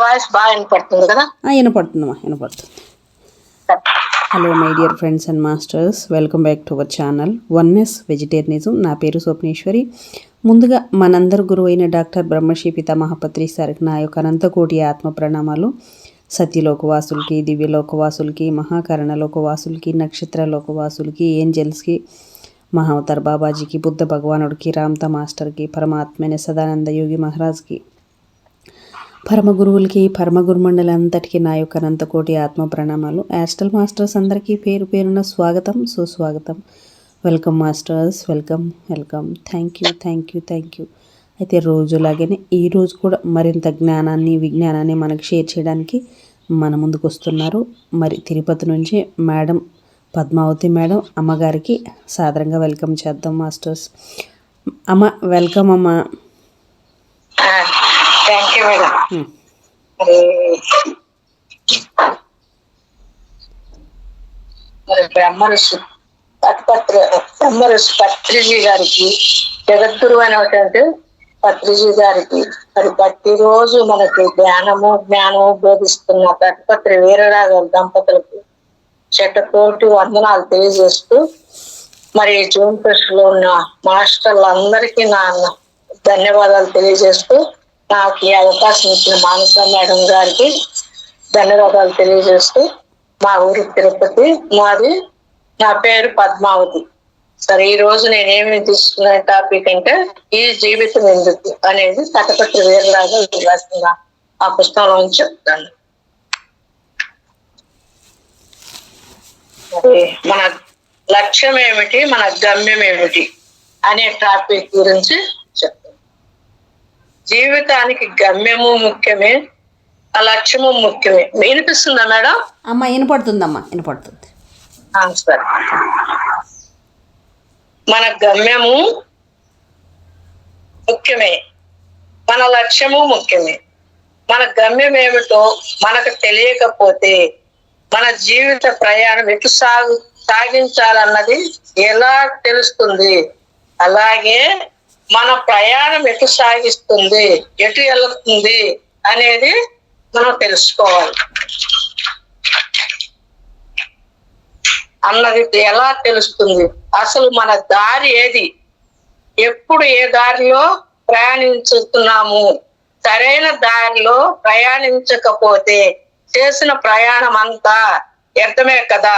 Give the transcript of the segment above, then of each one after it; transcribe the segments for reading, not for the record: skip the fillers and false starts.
Voice బాగా వినపడుతుంది కదా? వినపడుతుందమ్మా, వినపడుతుంది. Hello my dear friends and masters, welcome back to our channel oneness vegetarianism. నా పేరు స్వప్నేశ్వరి. ముందుగా మనందరి గురువు అయిన డాక్టర్ బ్రహ్మశ్రీ పితామహ పత్రి సార్కి నా యొక్క అనంతకోటి ఆత్మ ప్రణామాలు. సత్యలోకవాసులకి, దివ్యలోకవాసులకి, మహాకరణలోకవాసులకి, నక్షత్రలోకవాసులకి, ఏంజల్స్కి, మహావతార్ బాబాజీకి, బుద్ధ భగవానుడికి, రామ్తా మాస్టర్కి, పరమాత్మైన సదానంద యోగి మహారాజ్కి, పరమ గురువులకి, పరమ గురుమండలి అంతటికీ నా యొక్క అనంతకోటి ఆత్మ ప్రణామాలు. యాస్ట్రల్ మాస్టర్స్ అందరికీ పేరు పేరున స్వాగతం, సుస్వాగతం. Welcome masters, welcome welcome. Thank you. అయితే రోజులాగానే ఈరోజు కూడా మరింత జ్ఞానాన్ని, విజ్ఞానాన్ని మనకు షేర్ చేయడానికి మన ముందుకు వస్తున్నారు. మరి తిరుపతి నుంచి మేడం పద్మావతి మేడం అమ్మగారికి సాదరంగా వెల్కమ్ చేద్దాం మాస్టర్స్. అమ్మ వెల్కమ్ అమ్మ. Thank you madam. మరి బ్రహ్మఋషి పత్రిజీ గారికి, జగద్గురు అయినటువంటి పత్రిజీ గారికి మరి ప్రతిరోజు మనకి జ్ఞానము బోధిస్తున్న తత్పత్రి వీరరాఘవ దంపతులకు శతకోటి వందనాలు తెలియజేస్తూ, మరి జూన్ ఫెస్ట్ లో ఉన్న మాస్టర్లందరికీ నా ధన్యవాదాలు తెలియజేస్తూ, నాకు ఈ అవకాశం ఇచ్చిన మానస మేడం గారికి ధన్యవాదాలు తెలియజేస్తూ, మా ఊరు తిరుపతి, నా పేరు పద్మావతి. సరే, ఈ రోజు నేనేమి తీసుకున్న టాపిక్ అంటే ఈ జీవితం ఎందుకు అనేది తటపత్రి వీరరాగా రాసిన ఆ పుస్తకంలో చెప్తాను. మన లక్ష్యం ఏమిటి, మన గమ్యం ఏమిటి అనే టాపిక్ గురించి చెప్తాను. జీవితానికి గమ్యము ముఖ్యమే, ఆ లక్ష్యము ముఖ్యమే. వినిపిస్తుందా మేడం? అమ్మ వినపడుతుందమ్మా, వినపడుతుంది. సరే, మన గమ్యము ముఖ్యమే, మన లక్ష్యము ముఖ్యమే. మన గమ్యం ఏమిటో మనకు తెలియకపోతే మన జీవిత ప్రయాణం ఎటు సాగించాలన్నది ఎలా తెలుస్తుంది? అలాగే మన ప్రయాణం ఎటు సాగిస్తుంది, ఎటు వెళుతుంది అనేది మనం తెలుసుకోవాలి. అన్నది ఎలా తెలుస్తుంది? అసలు మన దారి ఏది, ఎప్పుడు ఏ దారిలో ప్రయాణించుతున్నాము? సరైన దారిలో ప్రయాణించకపోతే చేసిన ప్రయాణం అంతా వ్యర్థమే కదా,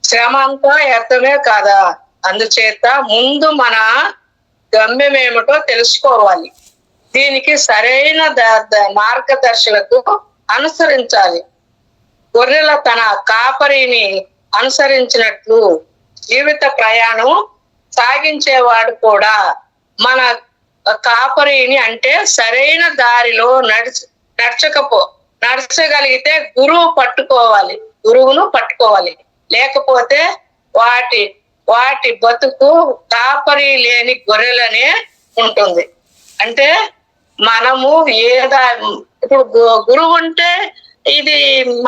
శ్రమ అంతా వ్యర్థమే కదా. అందుచేత ముందు మన గమ్యం ఏమిటో తెలుసుకోవాలి. దీనికి సరైన మార్గదర్శకులకు అనుసరించాలి. గొర్రెల తన కాపరిని అనుసరించినట్లు జీవిత ప్రయాణం సాగించేవాడు కూడా మన కాపరిని, అంటే సరైన దారిలో నడచగలిగితే గురువును పట్టుకోవాలి. లేకపోతే వాటి బతుకు కాపరి లేని గొర్రెలనే ఉంటుంది. అంటే మనము ఇప్పుడు గురువు ఉంటే ఇది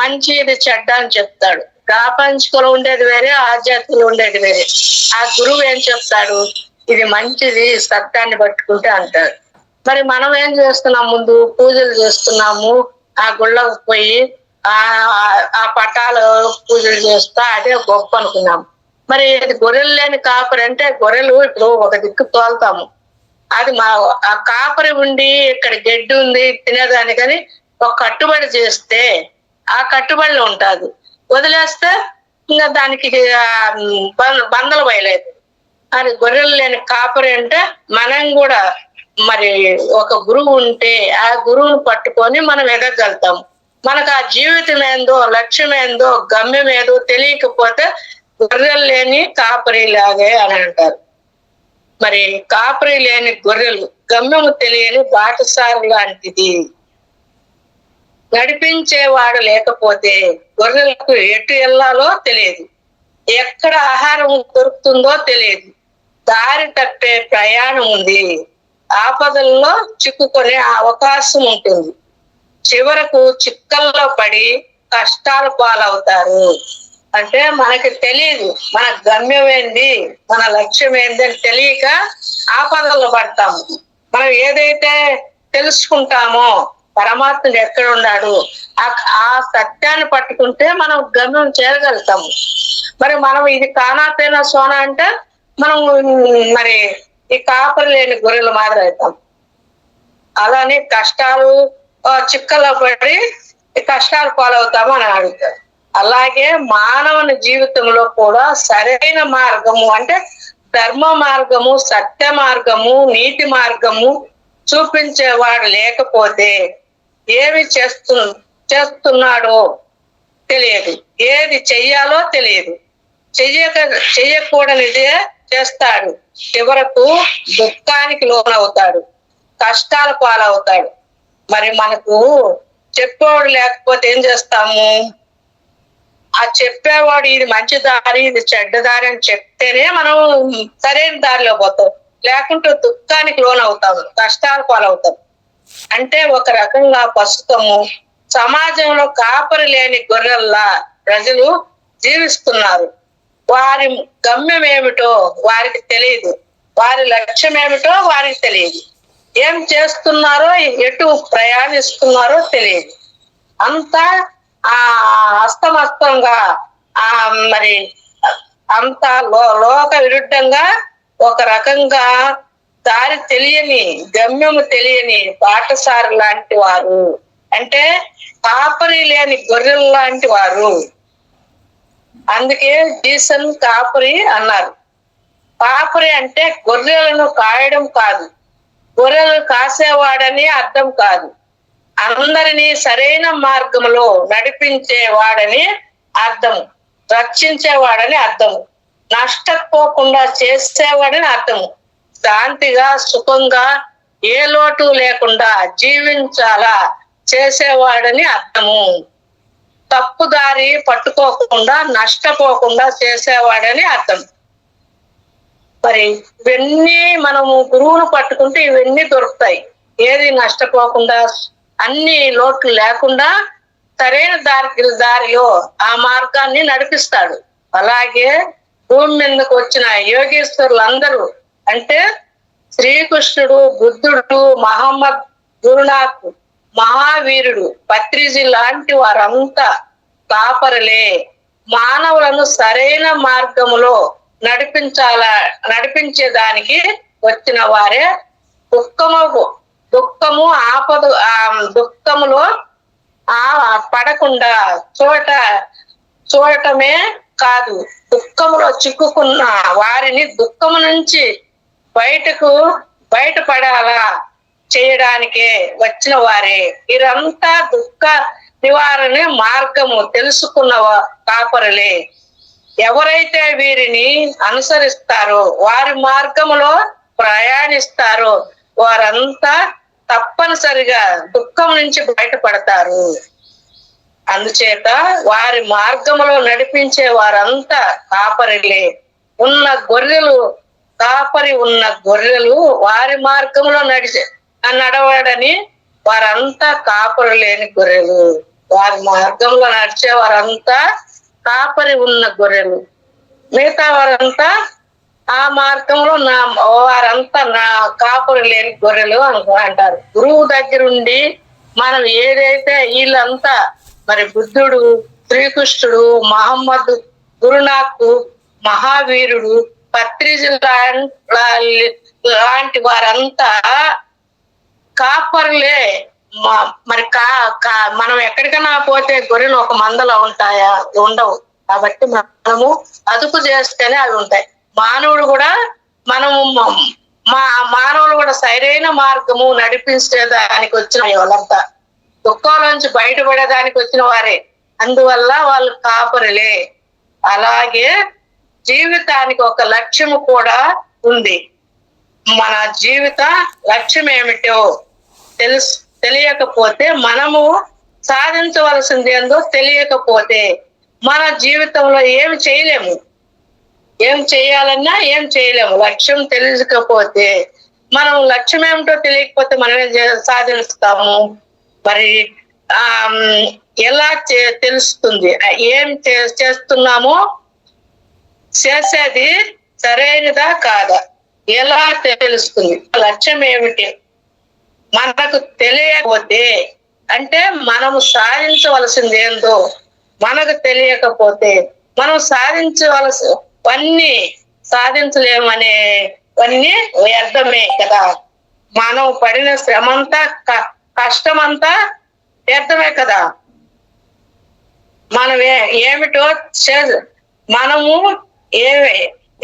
మంచి, ఇది చెడ్డ అని చెప్తాడు. ప్రాపంచికలో ఉండేది వేరే, ఆధ్యాత్మికలో ఉండేది వేరే. ఆ గురువు ఏం చెప్తాడు? ఇది మంచిది, సత్యాన్ని పట్టుకుంటే అంటాడు. మరి మనం ఏం చేస్తున్నాం? ముందు పూజలు చేస్తున్నాము, ఆ గుళ్ళకు పోయి ఆ పటాలు పూజలు చేస్తా అదే గొప్ప అనుకున్నాము. మరి గొర్రెలు లేని కాపరి అంటే గొర్రెలు ఇప్పుడు ఒక దిక్కు తోలుతాము, అది ఆ కాపరి ఉండి ఇక్కడ గడ్డి ఉంది తినేదానికని ఒక కట్టుబడి చేస్తే ఆ కట్టుబడిలో ఉంటుంది. వదిలేస్తే ఇంకా దానికి బందలు బయలేదు. అది గొర్రెలు లేని కాపరి అంటే మనం కూడా మరి ఒక గురువు ఉంటే ఆ గురువును పట్టుకొని మనం ఎదగలుగుతాం. మనకు ఆ జీవితం ఏందో, లక్ష్యం ఏందో, గమ్యం ఏదో తెలియకపోతే గొర్రెలు లేని కాపరి లాగే అని అంటారు. మరి కాపరి లేని గొర్రెలు, గమ్యము తెలియని బాటసారి లాంటిది. నడిపించేవాడు లేకపోతే గొర్రెలకు ఎటు వెళ్ళాలో తెలియదు, ఎక్కడ ఆహారం దొరుకుతుందో తెలియదు, దారి తప్పే ప్రయాణం ఉంది, ఆపదల్లో చిక్కుకునే అవకాశం ఉంటుంది, చివరకు చిక్కల్లో పడి కష్టాల పాలవుతారు. అంటే మనకి తెలియదు మన గమ్యం ఏంది, మన లక్ష్యం ఏంది అని తెలియక ఆపదల్లో పడతాము. మనం ఏదైతే తెలుసుకుంటామో పరమాత్ముడు ఎక్కడ ఉన్నాడు, ఆ సత్యాన్ని పట్టుకుంటే మనం గమ్యం చేరగలుగుతాము. మరి మనం ఇది కానాపైన సోనా అంటే మనం మరి ఈ కాపరి లేని గొర్రెల మాదిరి అవుతాం. అలానే కష్టాలు చిక్కలో పడి కష్టాలు పాలవుతాము అని అడుగుతారు. అలాగే మానవుని జీవితంలో కూడా సరైన మార్గము అంటే ధర్మ మార్గము, సత్య మార్గము, నీతి మార్గము చూపించేవాడు లేకపోతే ఏమి చేస్తున్నాడో తెలియదు, ఏది చెయ్యాలో తెలియదు, చెయ్యకూడనిదే చేస్తాడు, చివరకు దుఃఖానికి లోనవుతాడు, కష్టాల పాలవుతాడు. మరి మనకు చెప్పేవాడు లేకపోతే ఏం చేస్తాము? ఆ చెప్పేవాడు ఇది మంచి దారి, ఇది చెడ్డ దారి అని చెప్తేనే మనం సరైన దారిలో పోతాం, లేకుంటే దుఃఖానికి లోనవుతాము, కష్టాల పాలవుతాం. అంటే ఒక రకంగా ప్రస్తుతము సమాజంలో కాపరి లేని గొర్రెల్లా ప్రజలు జీవిస్తున్నారు. వారి గమ్యం ఏమిటో వారికి తెలియదు, వారి లక్ష్యం ఏమిటో వారికి తెలియదు, ఏం చేస్తున్నారో ఎటు ప్రయాణిస్తున్నారో తెలియదు. అంతా అస్తమస్తంగా మరి అంతా లోక విరుద్ధంగా ఒక రకంగా దారి తెలియని, గమ్యము తెలియని బాటసారి లాంటి వారు, అంటే కాపరి లేని గొర్రెలు లాంటి వారు. అందుకే జీసన్ కాపరి అన్నారు. కాపరి అంటే గొర్రెలను కాయడం కాదు, గొర్రెలు కాసేవాడని అర్థం కాదు, అందరినీ సరైన మార్గంలో నడిపించేవాడని అర్థం, రక్షించేవాడని అర్థము, నష్టపోకుండా చేసేవాడని అర్థము, శాంతిగా సుఖంగా ఏ లోటు లేకుండా జీవించాలా చేసేవాడని అర్థము, తప్పుదారి పట్టుకోకుండా నష్టపోకుండా చేసేవాడని అర్థం. మరి ఇవన్నీ మనము గురువును పట్టుకుంటే ఇవన్నీ దొరుకుతాయి. ఏది నష్టపోకుండా, అన్ని లోట్లు లేకుండా సరైన దారిలో ఆ మార్గాన్ని నడిపిస్తాడు. అలాగే భూమి మీదకు వచ్చిన యోగేశ్వరులందరూ అంటే శ్రీకృష్ణుడు, బుద్ధుడు, మహమ్మద్, గురునాథ్, మహావీరుడు, పత్రిజీ లాంటి వారంతా కాపరులే. మానవులను సరైన మార్గములో నడిపించేదానికి వచ్చిన వారే. దుఃఖము ఆపద దుఃఖములో పడకుండా చూడటమే కాదు, దుఃఖములో చిక్కుకున్న వారిని దుఃఖము నుంచి బయటపడాలా చేయడానికే వచ్చిన వారే. వీరంతా దుఃఖ నివారణ మార్గము తెలుసుకున్న కాపరులే. ఎవరైతే వీరిని అనుసరిస్తారో, వారి మార్గములో ప్రయాణిస్తారో వారంతా తప్పనిసరిగా దుఃఖం నుంచి బయటపడతారు. అందుచేత వారి మార్గములో నడిపించే వారంతా కాపరిలే. కాపరి ఉన్న గొర్రెలు వారి మార్గంలో నడవడని వారంతా కాపరి లేని గొర్రెలు. వారి మార్గంలో నడిచే వారంతా కాపరి ఉన్న గొర్రెలు, మిగతా వారంతా ఆ మార్గంలో వారంతా నా కాపరి లేని గొర్రెలు అంటారు. గురువు దగ్గరుండి మనం ఏదైతే వీళ్ళంతా మరి బుద్ధుడు, శ్రీకృష్ణుడు, మహమ్మద్, గురునాథ్, మహావీరుడు, పత్రిజీ లాంటి వారంతా కాపరులే. మరి మనం ఎక్కడికైనా పోతే గొర్రెలు ఒక మందలో ఉంటాయా? ఉండవు. కాబట్టి మనము అదుపు చేస్తేనే అవి ఉంటాయి. మానవుడు కూడా మానవులు కూడా సరైన మార్గము నడిపించేదానికి వచ్చిన వాళ్ళంతా దుఃఖంలోంచి బయటపడేదానికి వచ్చిన వారే. అందువల్ల వాళ్ళు కాపరులే. అలాగే జీవితానికి ఒక లక్ష్యము కూడా ఉంది. మన జీవిత లక్ష్యం ఏమిటో తెలియకపోతే, మనము సాధించవలసింది ఏందో తెలియకపోతే మన జీవితంలో ఏమి చేయలేము. ఏం చేయాలన్నా ఏం చేయలేము. లక్ష్యం తెలియకపోతే, మనం లక్ష్యం ఏమిటో తెలియకపోతే మనం సాధిస్తాము. మరి ఎలా తెలుస్తుంది ఏం చేస్తున్నామో, చేసేది సరైనదా కాదా ఎలా తెలుస్తుంది? లక్ష్యం ఏమిటి మనకు తెలియకపోతే అంటే మనము సాధించవలసింది ఏందో మనకు తెలియకపోతే మనం సాధించవలసినవన్నీ సాధించలేమనేవన్నీ వ్యర్థమే కదా. మనం పడిన శ్రమంతా కష్టమంతా వ్యర్థమే కదా. మనం ఏమిటో మనము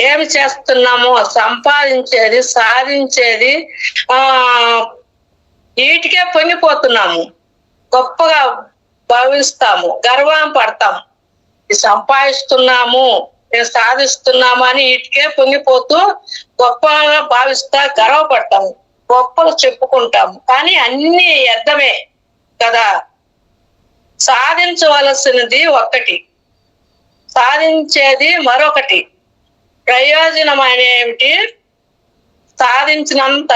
ఏమి చేస్తున్నామో సంపాదించేది సాధించేది వీటికే పొంగిపోతున్నాము, గొప్పగా భావిస్తాము, గర్వం పడతాము. సంపాదిస్తున్నాము, నేను సాధిస్తున్నాము అని వీటికే పొంగిపోతూ గొప్పగా భావిస్తా గర్వపడతాము, గొప్పలు చెప్పుకుంటాము. కానీ అన్ని వ్యర్థమే కదా. సాధించవలసినది ఒక్కటి, సాధించేది మరొకటి. ప్రయోజనమైన ఏమిటి? సాధించినంత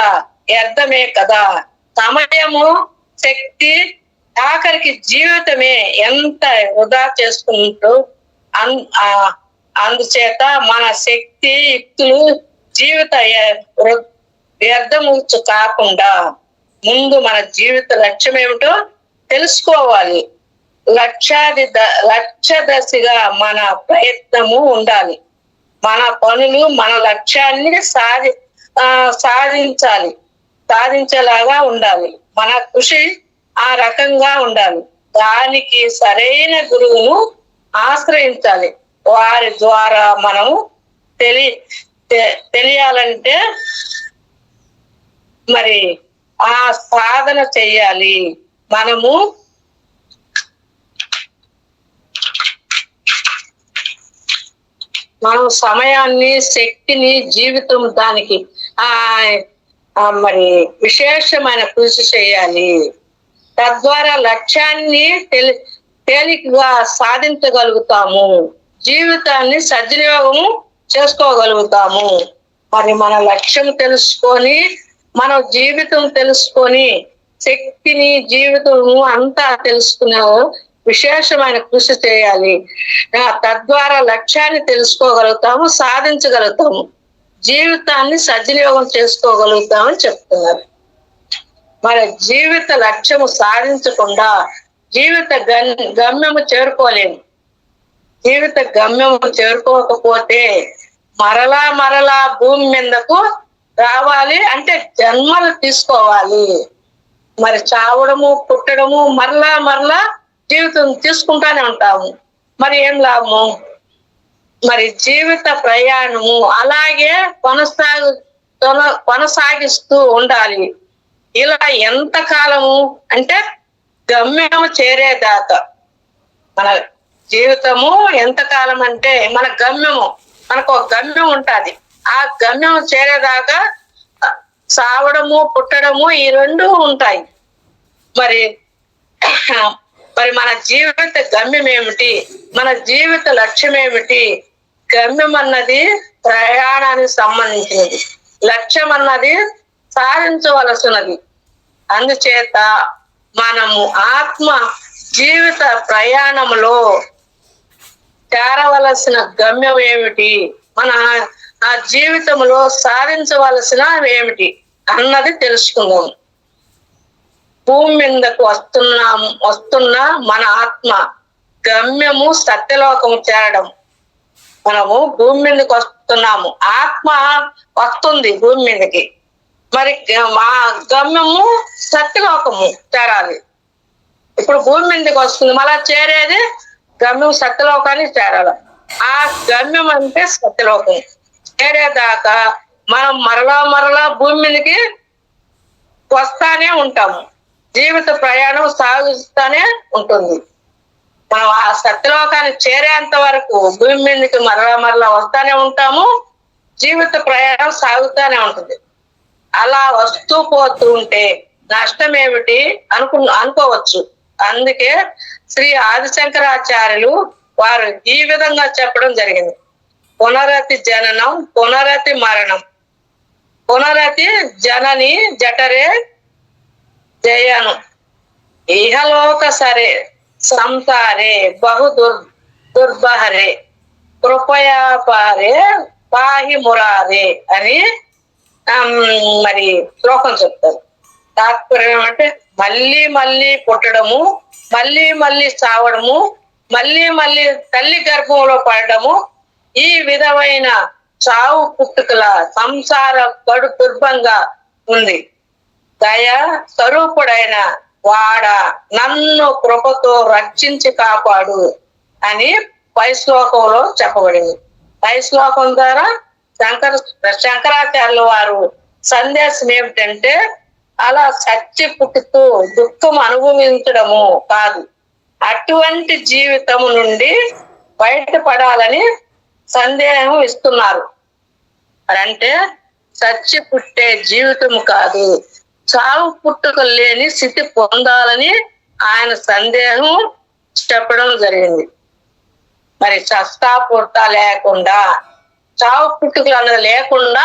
వ్యర్థమే కదా. సమయము, శక్తి, ఆఖరికి జీవితమే ఎంత వృధా చేసుకుంటూ అందుచేత మన శక్తి యుక్తులు జీవిత వ్యర్థము కాకుండా ముందు మన జీవిత లక్ష్యం ఏమిటో తెలుసుకోవాలి. లక్ష్యదశగా మన ప్రయత్నము ఉండాలి. మన పనులు మన లక్ష్యాన్ని సాధించేలాగా ఉండాలి. మన కృషి ఆ రకంగా ఉండాలి. దానికి సరైన గురువును ఆశ్రయించాలి. వారి ద్వారా మనము తెలియాలంటే మరి ఆ సాధన చెయ్యాలి. మనము సమయాన్ని, శక్తిని, జీవితం దానికి మరి విశేషమైన కృషి చేయాలి. తద్వారా లక్ష్యాన్ని తేలికగా సాధించగలుగుతాము, జీవితాన్ని సద్వినియోగము చేసుకోగలుగుతాము. మరి మన లక్ష్యం తెలుసుకొని, మన జీవితం తెలుసుకొని, శక్తిని, జీవితము అంతా తెలుసుకునే విశేషమైన కృషి చేయాలి. తద్వారా లక్ష్యాన్ని తెలుసుకోగలుగుతాము, సాధించగలుగుతాము, జీవితాన్ని సద్వినియోగం చేసుకోగలుగుతామని చెప్తున్నారు. మరి జీవిత లక్ష్యము సాధించకుండా జీవిత గమ్యము చేరుకోలేము. జీవిత గమ్యము చేరుకోకపోతే మరలా భూమి మీదకు రావాలి అంటే జన్మలు తీసుకోవాలి. మరి చావడము, పుట్టడము, మరలా జీవితం తీసుకుంటానే ఉంటాము. మరి ఏం లాభము? మరి జీవిత ప్రయాణము అలాగే కొనసాగిస్తూ ఉండాలి. ఇలా ఎంత కాలము అంటే గమ్యము చేరేదాకా. మన జీవితము ఎంతకాలం అంటే మన గమ్యము, మనకు ఒక గమ్యం ఉంటుంది. ఆ గమ్యం చేరేదాకా సావడము, పుట్టడము ఈ రెండు ఉంటాయి. మరి మన జీవిత గమ్యం ఏమిటి? మన జీవిత లక్ష్యం ఏమిటి? గమ్యం అన్నది ప్రయాణానికి సంబంధించినది, లక్ష్యం అన్నది సాధించవలసినది. అందుచేత మనము ఆత్మ జీవిత ప్రయాణంలో చేరవలసిన గమ్యం ఏమిటి, మన ఆ జీవితంలో సాధించవలసిన ఏమిటి అన్నది తెలుసుకుందాం. భూమి మీదకు వస్తున్న మన ఆత్మ గమ్యము సత్యలోకము చేరడం. మనము భూమి మీదకి వస్తున్నాము, ఆత్మ వస్తుంది భూమి మీదకి. మరి మా గమ్యము సత్యలోకము చేరాలి. ఇప్పుడు భూమి మీదకి వస్తుంది, మళ్ళా చేరేది గమ్యం సత్యలోకానికి చేరాలి. ఆ గమ్యం అంటే సత్యలోకం. చేరేదాకా మనం మరలా భూమి మీదకి వస్తానే ఉంటాము. జీవిత ప్రయాణం సాగుతానే ఉంటుంది. మనం ఆ సత్యలోకానికి చేరేంత వరకు భూమి మీదకి మరలా వస్తానే ఉంటాము. జీవిత ప్రయాణం సాగుతానే ఉంటుంది. అలా వస్తూ పోతూ ఉంటే నష్టం ఏమిటి అనుకోవచ్చు. అందుకే శ్రీ ఆదిశంకరాచార్యులు వారు ఈ విధంగా చెప్పడం జరిగింది. పునరతి జననం, పునరతి మరణం, పునరతి జనని జఠరే జయను, ఇహలోక సరే సంసారే బహు దుర్బహరే, కృపయా పారే పాహి మురారే అని మరి శ్లోకం చెప్తారు. తాత్పర్యం అంటే మళ్ళీ మళ్ళీ పుట్టడము, మళ్ళీ మళ్ళీ చావడము, మళ్ళీ మళ్ళీ తల్లి గర్భంలో పడడము, ఈ విధమైన చావు పుట్టుకల సంసార కడు దుర్భంగా ఉంది. దయ స్వరూపుడైన వాడ నన్ను కృపతో రక్షించి కాపాడు అని పై శ్లోకంలో చెప్పబడింది. పై శ్లోకం ద్వారా శంకరాచార్యుల వారు సందేశం ఏమిటంటే, అలా చచ్చి పుట్టుతూ దుఃఖం అనుభవించడము కాదు, అటువంటి జీవితం నుండి బయటపడాలని సందేహం ఇస్తున్నారు. అంటే చచ్చి పుట్టే జీవితం కాదు, చావు పుట్టుకలు లేని స్థితి పొందాలని ఆయన సందేహం చెప్పడం జరిగింది. మరి చస్తా పుట్ట లేకుండా, చావు పుట్టుకలు అన్నది లేకుండా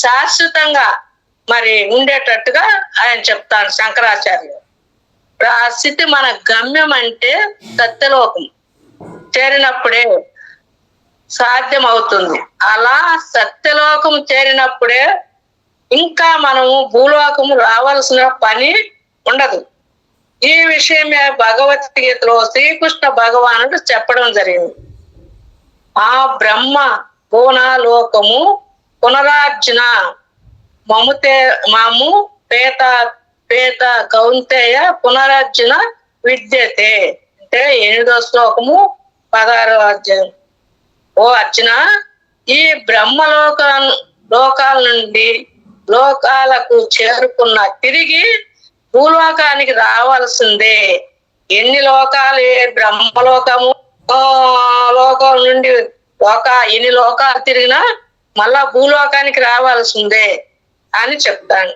శాశ్వతంగా మరి ఉండేటట్టుగా ఆయన చెప్తాను శంకరాచార్యులు. ఆ స్థితి మన గమ్యం అంటే సత్యలోకం చేరినప్పుడే సాధ్యం అవుతుంది. అలా సత్యలోకం చేరినప్పుడే ఇంకా మనము భూలోకము రావాల్సిన పని ఉండదు. ఈ విషయమే భగవద్గీతలో శ్రీకృష్ణ భగవానుడు చెప్పడం జరిగింది. ఆ బ్రహ్మ భువనాలోకము పునరార్జున మాము పేత పేత కౌంతేయ పునరార్జున విద్యతే అంటే 8వ శ్లోకము 16వ అధ్యాయం. ఓ అర్జున, ఈ లోకాల నుండి లోకాలకు చేరుకున్న తిరిగి భూలోకానికి రావాల్సిందే. ఎన్ని లోకాలు, బ్రహ్మలోకము లోకం నుండి ఎన్ని లోకాలు తిరిగినా మళ్ళా భూలోకానికి రావాల్సిందే అని చెప్తాను.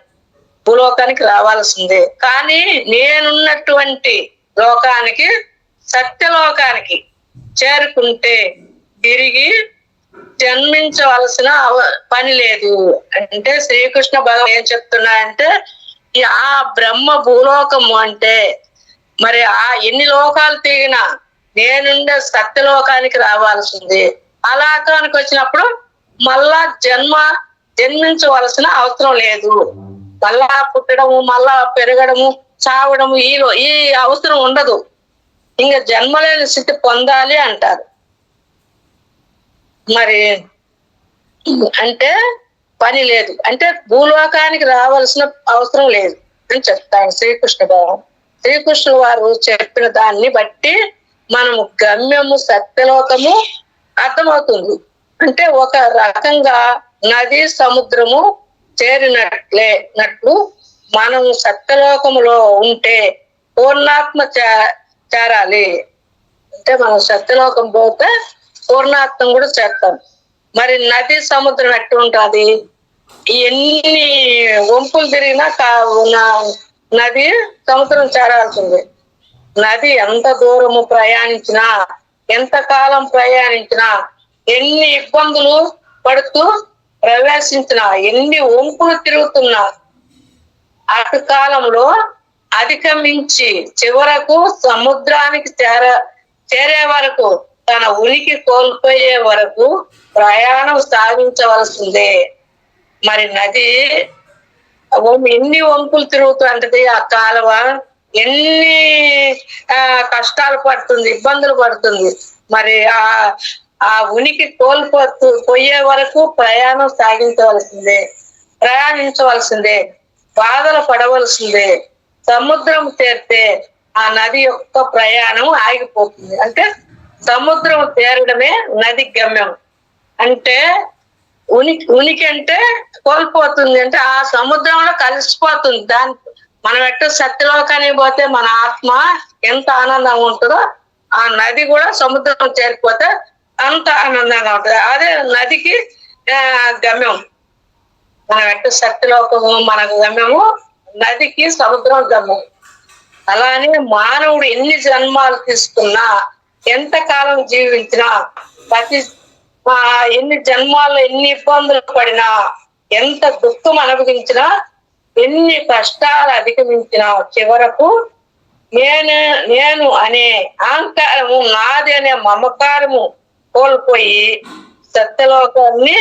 భూలోకానికి రావాల్సిందే. కానీ నేనున్నటువంటి లోకానికి, సత్యలోకానికి చేరుకుంటే తిరిగి జన్మించవలసిన పని లేదు. అంటే శ్రీకృష్ణ భగవాన్ ఏం చెప్తున్నా అంటే, ఆ బ్రహ్మ భూలోకము అంటే మరి ఆ ఎన్ని లోకాలు తిరిగినా నేనుండే సత్యలోకానికి రావాల్సింది. ఆ లోకానికి వచ్చినప్పుడు మళ్ళా జన్మించవలసిన అవసరం లేదు. మళ్ళా పుట్టడము, మళ్ళా పెరగడము, చావడము ఈ అవసరం ఉండదు. ఇంకా జన్మలేని స్థితి పొందాలి అంటారు. మరి అంటే పని లేదు, అంటే భూలోకానికి రావాల్సిన అవసరం లేదు అని చెప్తాను శ్రీకృష్ణ భగవాన్. శ్రీకృష్ణుడు వారు చెప్పిన దాన్ని బట్టి మనము గమ్యము సత్యలోకము అర్థమవుతుంది. అంటే ఒక రకంగా నది సముద్రము చేరినట్లు మనం సత్యలోకములో ఉంటే పూర్ణాత్మ చేరాలి. అంటే మనం సత్యలోకం పోతే పూర్ణాత్మ కూడా చేస్తాం. మరి నది సముద్రం ఎట్టు ఉంటుంది? ఎన్ని వంపులు తిరిగినా నది సముద్రం చేరాల్సింది. నది ఎంత దూరము ప్రయాణించినా, ఎంత కాలం ప్రయాణించినా, ఎన్ని ఇబ్బందులు పడుతూ ప్రవేశించినా, ఎన్ని వంపులు తిరుగుతున్నా అటు కాలంలో అధిగమించి చివరకు సముద్రానికి చేరే వరకు, తన ఉనికి కోల్పోయే వరకు ప్రయాణం సాగించవలసిందే. మరి నది ఎన్ని వంపులు తిరుగుతుంటది, ఆ కాలువ ఎన్ని కష్టాలు పడుతుంది, ఇబ్బందులు పడుతుంది. మరి ఆ ఉనికి పోయే వరకు ప్రయాణించవలసిందే, బాధలు పడవలసిందే. సముద్రం చేరితే ఆ నది యొక్క ప్రయాణం ఆగిపోతుంది. అంటే సముద్రం చేరడమే నది గమ్యం. అంటే ఉనికి అంటే కోల్పోతుంది, అంటే ఆ సముద్రంలో కలిసిపోతుంది. మనం ఎట్టు సత్యలోకానికి పోతే మన ఆత్మ ఎంత ఆనందంగా ఉంటుందో, ఆ నది కూడా సముద్రం చేరిపోతే అంత ఆనందంగా ఉంటుంది. అదే నదికి గమ్యం. మనం ఎట్టు సత్యలోకము మనకు గమ్యము, నదికి సముద్రం గమ్యం. అలానే మానవుడు ఎన్ని జన్మాలు తీసుకున్నా, ఎంత కాలం జీవించినా, ఎన్ని జన్మాల్లో ఎన్ని ఇబ్బందులు పడినా, ఎంత దుఃఖం అనుభవించినా, ఎన్ని కష్టాలు అధిగమించినా చివరకు నేను అనే అహంకారము, నాది అనే మమకారము కోల్పోయి సత్యలోకాన్ని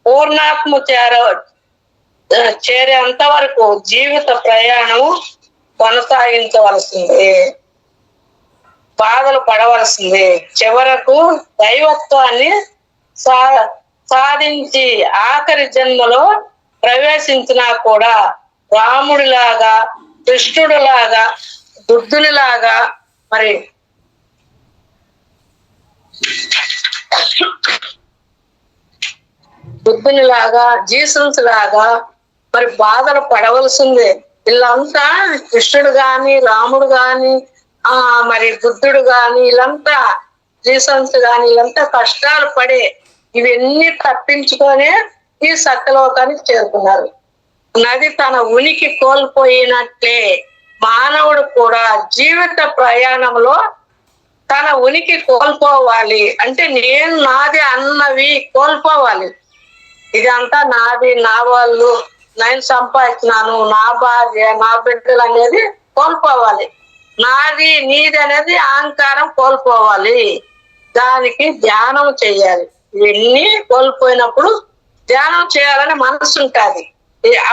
పూర్ణాత్మ చేరేంత వరకు జీవిత ప్రయాణం కొనసాగించవలసిందే, బాధలు పడవలసిందే. చివరకు దైవత్వాన్ని సాధించి ఆఖరి జన్మలో ప్రవేశించినా కూడా రాముడిలాగా, కృష్ణుడిలాగా, బుద్ధునిలాగా, మరి బుద్ధునిలాగా, జీసస్ లాగా మరి బాధలు పడవలసిందే. వీళ్ళంతా కృష్ణుడు గాని, రాముడు గాని, మరి బుద్ధుడు గాని, వీళ్ళంతా జీసస్ గాని, వీళ్ళంతా కష్టాలు పడే ఇవన్నీ తప్పించుకొని ఈ సత్యలోకానికి చేరుకున్నారు. నది తన ఉనికి కోల్పోయినట్లే మానవుడు కూడా జీవిత ప్రయాణంలో తన ఉనికి కోల్పోవాలి. అంటే నేను నాది అన్నవి కోల్పోవాలి. ఇదంతా నాది, నా వాళ్ళు, నేను సంపాదించినాను, నా భార్య, నా బిడ్డలు అనేది కోల్పోవాలి. నాది నీది అనేది అహంకారం కోల్పోవాలి. దానికి ధ్యానం చేయాలి. ఇవన్నీ కోల్పోయినప్పుడు ధ్యానం చేయాలని మనసు ఉంటుంది.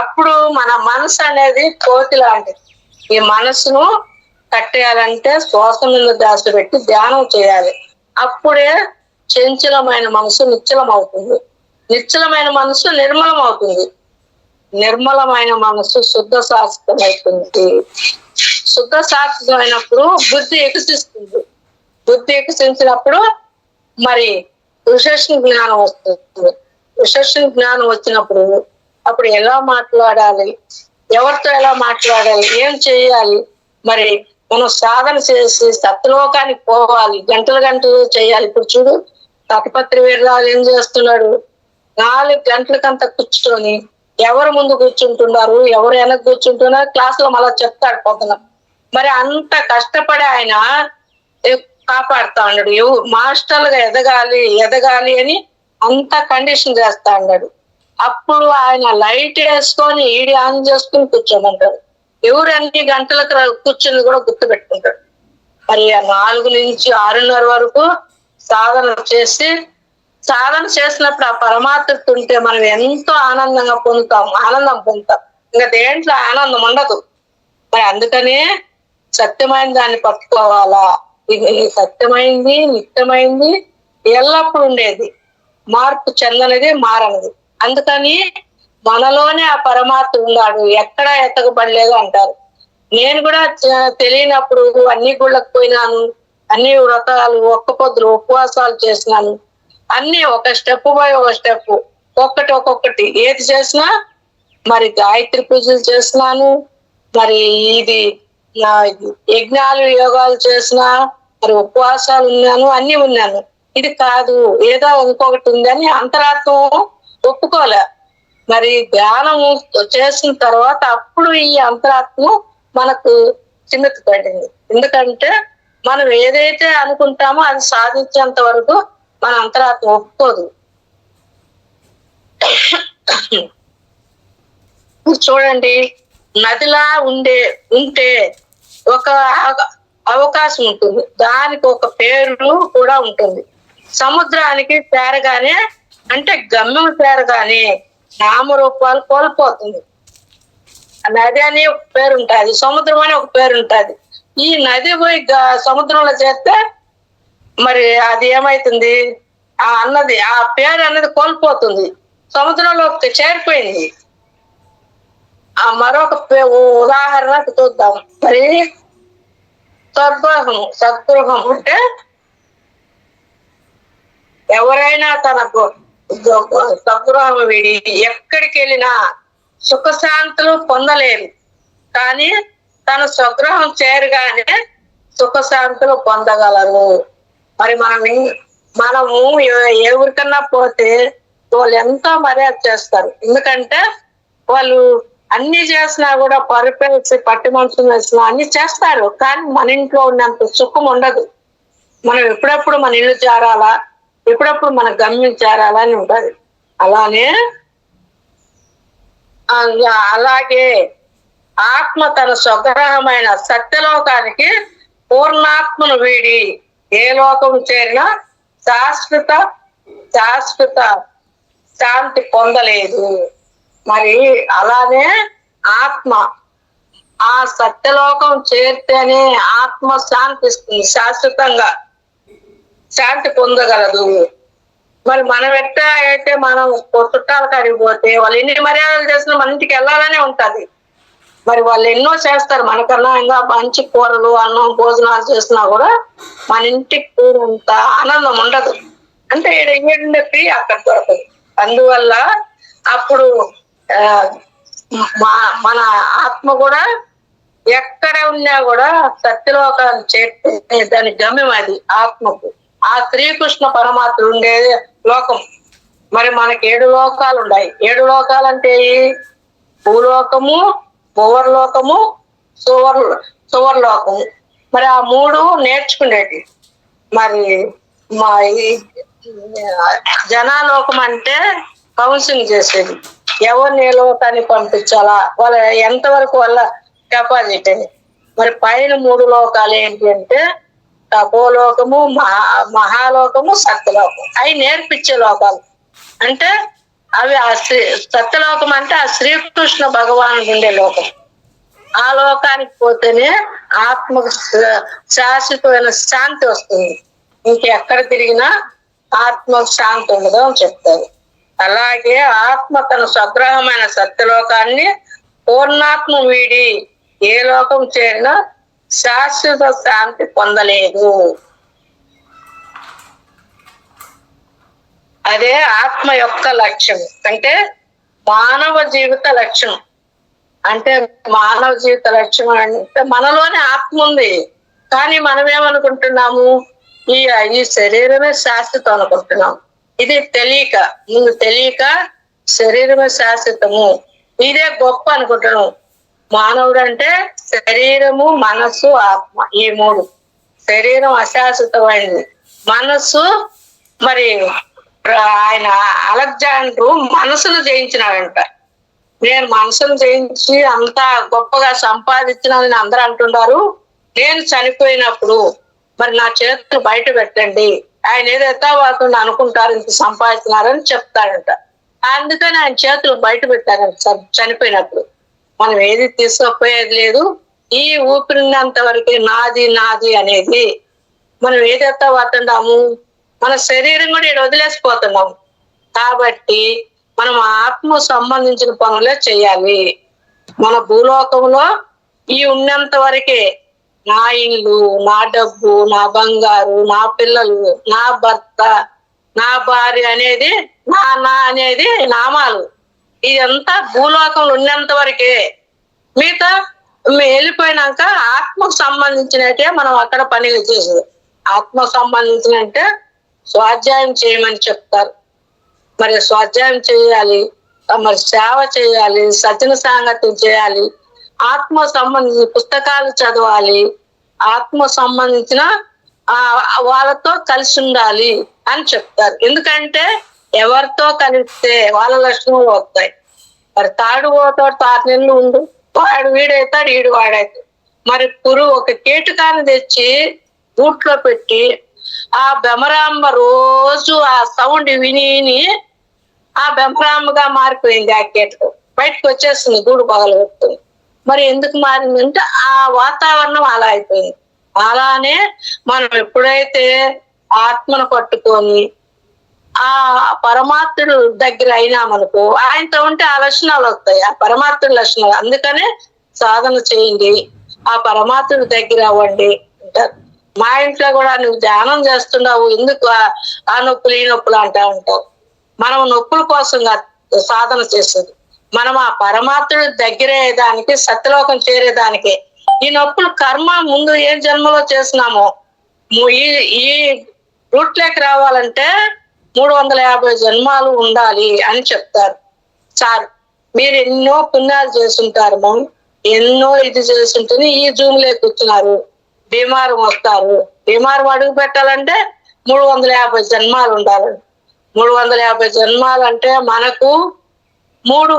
అప్పుడు మన మనసు అనేది కోతి లాంటిది. ఈ మనసును కట్టేయాలంటే శ్వాస మీద ధ్యాస పెట్టి ధ్యానం చేయాలి. అప్పుడే చంచలమైన మనసు నిశ్చలం అవుతుంది. నిశ్చలమైన మనసు నిర్మలం అవుతుంది. నిర్మలమైన మనసు శుద్ధ శాస్త్రం అవుతుంది. శుద్ధ శాస్త్రం అయినప్పుడు బుద్ధి వికసిస్తుంది. బుద్ధి వికసించినప్పుడు మరి విశేషణ జ్ఞానం వస్తుంది. విశేషణ జ్ఞానం వచ్చినప్పుడు అప్పుడు ఎలా మాట్లాడాలి, ఎవరితో ఎలా మాట్లాడాలి, ఏం చేయాలి, మరి మనం సాధన చేసి సత్యలోకానికి పోవాలి. గంటలు గంటలు చేయాలి. ఇప్పుడు చూడు తటపత్రి వీర్రాలు ఏం చేస్తున్నాడు, 4 గంటలకంతా కూర్చొని ఎవరు ముందు కూర్చుంటున్నారు, ఎవరు వెనక కూర్చుంటున్నారు క్లాసులో మళ్ళా చెప్తాడు పొద్దున. మరి అంత కష్టపడి ఆయన కాపాడుతా ఉన్నాడు. మాస్టర్లుగా ఎదగాలి అని అంత కండిషన్ చేస్తా ఉన్నాడు. అప్పుడు ఆయన లైట్ వేసుకొని ఈడి ఆన్ చేసుకుని కూర్చోమంటాడు. ఎవరు అన్ని గంటలకు కూర్చొని కూడా గుర్తు పెట్టుకుంటాడు. మరి 4 నుంచి 6:30 వరకు సాధన చేసినప్పుడు ఆ పరమాత్మతో ఉంటే మనం ఎంతో ఆనందం పొందుతాం. ఇంకా దేంట్లో ఆనందం ఉండదు. మరి అందుకనే సత్యమైన దాన్ని పట్టుకోవాలా. ఇది సత్యమైంది, నిత్యమైంది, ఎల్లప్పుడు ఉండేది, మార్పు చెందనిది, మారనిది. అందుకని మనలోనే ఆ పరమాత్మ ఉన్నాడు, ఎక్కడా ఎత్తకబడలేదు అంటారు. నేను కూడా తెలియనప్పుడు అన్ని గుళ్ళకు పోయినాను, అన్ని వ్రతాలు, ఒక్క పొద్దులు, ఉపవాసాలు చేసినాను. అన్ని ఒక స్టెప్ బై ఒక స్టెప్, ఒక్కొక్కటి ఏది చేసినా మరి గాయత్రి పూజలు చేసినాను, మరి ఇది యజ్ఞాలు, యోగాలు చేసినా, మరి ఉపవాసాలు ఉన్నాను, అన్ని ఉన్నాను. ఇది కాదు, ఏదో ఇంకొకటి ఉందని అంతరాత్మ ఒప్పుకోలే. మరి ధ్యానం చేసిన తర్వాత అప్పుడు ఈ అంతరాత్మ మనకు చిన్నతి పడింది. ఎందుకంటే మనం ఏదైతే అనుకుంటామో అది సాధించేంత వరకు మన అంతరాత్మ ఒప్పుకోదు. చూడండి, నదిలా ఉంటే ఒక అవకాశం ఉంటుంది, దానికి ఒక పేరు కూడా ఉంటుంది. సముద్రానికి చేరగానే, అంటే గమ్యం చేరగానే నామరూపాలు కోల్పోతుంది. నది అని ఒక పేరు ఉంటుంది, సముద్రం అని ఒక పేరు ఉంటుంది. ఈ నది పోయి సముద్రంలో చేస్తే మరి అది ఏమైతుంది, ఆ పేరు అన్నది కోల్పోతుంది, సముద్రంలోకి చేరిపోయింది. మరొక ఉదాహరణకు చూద్దాం. మరి సద్గృహం అంటే ఎవరైనా తనకు సద్గృహం వీడి ఎక్కడికి వెళ్ళినా సుఖశాంతులు పొందలేరు. కానీ తన స్వగృహం చేరగానే సుఖశాంతులు పొందగలరు. మరి మనము ఏ ఊరికన్నా పోతే వాళ్ళు ఎంతో మర్యాద చేస్తారు. ఎందుకంటే వాళ్ళు అన్ని చేసినా కూడా పరిపేసి పట్టి మనుషులు వేసినా అన్ని చేస్తారు. కానీ మన ఇంట్లో ఉన్నంత సుఖం ఉండదు. మనం ఎప్పుడెప్పుడు మన ఇల్లు చేరాలా, ఎప్పుడెప్పుడు మన గమ్యం చేరాలా అని ఉంటది. అలాగే ఆత్మ తన స్వగ్రహమైన సత్యలోకానికి పూర్ణాత్మను వీడి ఏ లోకం చేరినా శాశ్వత శాంతి పొందలేదు. మరి అలానే ఆత్మ ఆ సత్యలోకం చేరితేనే ఆత్మ శాంతిస్తుంది, శాశ్వతంగా శాంతి పొందగలదు. మరి మనం ఎట్లా అయితే మనం చుట్టాలు కరిగిపోతే వాళ్ళు ఎన్ని మర్యాదలు చేసినా మన ఇంటికి వెళ్ళాలనే ఉంటది. మరి వాళ్ళు ఎన్నో చేస్తారు మనకన్నా, ఇంకా మంచి కూరలు అన్నం భోజనాలు చేసినా కూడా మన ఇంటికి కూరంత ఆనందం ఉండదు. అంటే ఏడుండే ఫ్రీ అక్కడ దొరకదు. అందువల్ల అప్పుడు మన ఆత్మ కూడా ఎక్కడ ఉన్నా కూడా సత్యలోకాన్ని చేర్చే దాని గమ్యం అది ఆత్మకు. ఆ శ్రీకృష్ణ పరమాత్ముడు ఉండే లోకం. మరి మనకి 7 లోకాలు ఉన్నాయి. 7 లోకాలు అంటే భూలోకము, భువర్లోకము, సువర్లోకము. మరి ఆ 3 నేర్చుకునేటి. మరి మా ఈ జనాలోకం అంటే కౌన్సిలింగ్ చేసేది, ఎవరిని ఏ లోకాన్ని పంపించాలా, వాళ్ళ ఎంతవరకు వాళ్ళ కెపాసిటీ. మరి పైన 3 లోకాలు ఏంటి అంటే తపోలోకము, మహాలోకము, సత్యలోకం. అవి నేర్పించే లోకాలు. అంటే అవి ఆ సత్యలోకం అంటే ఆ శ్రీకృష్ణ భగవానుడు ఉండే లోకం. ఆ లోకానికి పోతేనే ఆత్మకు శాశ్వతమైన శాంతి వస్తుంది. ఇంకెక్కడ తిరిగినా ఆత్మకు శాంతి ఉండదు అని చెప్తారు. అలాగే ఆత్మ తన స్వగ్రహమైన సత్యలోకాన్ని పూర్ణాత్మ వీడి ఏ లోకం చేరినా శాశ్వత శాంతి పొందలేదు. అదే ఆత్మ యొక్క లక్ష్యం. అంటే మానవ జీవిత లక్ష్యం. అంటే మానవ జీవిత లక్ష్యం అంటే మనలోనే ఆత్మ ఉంది, కానీ మనం ఏమనుకుంటున్నాము, ఈ శరీరమే శాశ్వతం అనుకుంటున్నాం. ఇది తెలియక, ముందు తెలియక శరీరమే శాశ్వతము, ఇదే గొప్ప అనుకుంటున్నాం. మానవుడు అంటే శరీరము, మనస్సు, ఆత్మ, ఈ 3. శరీరం అశాశ్వతమైంది. మనస్సు మరి ఆయన అలెగ్జాండర్ మనసును జయించినాడంట. నేను మనసును జయించి అంతా గొప్పగా సంపాదించినని అందరూ అంటున్నారు. నేను చనిపోయినప్పుడు మరి నా చేతులు బయట పెట్టండి, ఆయన ఏదైతే వాళ్ళు అనుకుంటారు ఇంత సంపాదించినారని చెప్తాడంట. అందుకని ఆయన చేతులు బయట పెట్టారంట చనిపోయినప్పుడు. మనం ఏది తీసుకోపోయేది లేదు. ఈ ఊపిరినంత వరకే నాది నాది అనేది. మనం ఏదైతే పోతున్నాము, మన శరీరం కూడా ఇక్కడ వదిలేసిపోతున్నాము. కాబట్టి మనం ఆత్మ సంబంధించిన పనులే చేయాలి. మన భూలోకంలో ఈ ఉన్నంత వరకే నా ఇల్లు, నా డబ్బు, నా బంగారు, నా పిల్లలు, నా భర్త, నా భార్య అనేది నా అనేది నామాలు. ఇదంతా భూలోకంలో ఉన్నంత వరకే. మిగతా వెళ్ళిపోయినాక ఆత్మకు సంబంధించినట్టే మనం అక్కడ పనులు చేసేది. ఆత్మకు సంబంధించినంటే స్వాధ్యాయం చేయమని చెప్తారు. మరి స్వాధ్యాయం చేయాలి, మరి సేవ చేయాలి, సజ్జన సాంగత్యం చేయాలి, ఆత్మ సంబంధించిన పుస్తకాలు చదవాలి, ఆత్మ సంబంధించిన వాళ్ళతో కలిసి ఉండాలి అని చెప్తారు. ఎందుకంటే ఎవరితో కలిస్తే వాళ్ళ లక్షణాలు వస్తాయి. మరి తాడు పోతాడు 6 నెలలు ఉండు, వాడు వీడైతాడు, ఈడు వాడైతాడు. మరి ఒక కీటకాన్ని తెచ్చి గూట్లో పెట్టి ఆ బెమరాంబ రోజు ఆ సౌండ్ విని ఆ బెంపరాంబగా మారిపోయింది. ఆ కీటకం బయటకు వచ్చేస్తుంది, గూడు పగలగొడుతుంది. మరి ఎందుకు మారిందంటే ఆ వాతావరణం అలా అయిపోయింది. అలానే మనం ఎప్పుడైతే ఆత్మను పట్టుకొని ఆ పరమాత్ముడు దగ్గర అయినామనుకో, ఆయనతో ఉంటే ఆ లక్షణాలు వస్తాయి, ఆ పరమాత్ముడి లక్షణాలు. అందుకనే సాధన చేయండి, ఆ పరమాత్ముడి దగ్గర అవ్వండి అంటారు. మా ఇంట్లో కూడా నువ్వు ధ్యానం చేస్తున్నావు, ఎందుకు ఆ నొప్పులు ఈ నొప్పులు అంటా ఉంటావు. మనం నొప్పుల కోసం సాధన చేసేది, మనం ఆ పరమాత్ముడి దగ్గరేదానికి, సత్యలోకం చేరేదానికి. ఈ నొప్పులు కర్మ ముందు ఏ జన్మలో చేసినామో ఈ రూట్లోకి రావాలంటే 350 జన్మాలు ఉండాలి అని చెప్తారు. సార్ మీరు ఎన్నో పుణ్యాలు చేస్తుంటారు, ఎన్నో ఇది చేస్తుంటే ఈ జూమ్లో కూర్చున్నారు, బీమారు వస్తారు. బీమారు అడుగు పెట్టాలంటే 350 జన్మాలు ఉండాలి. 350 జన్మాలు అంటే మనకు మూడు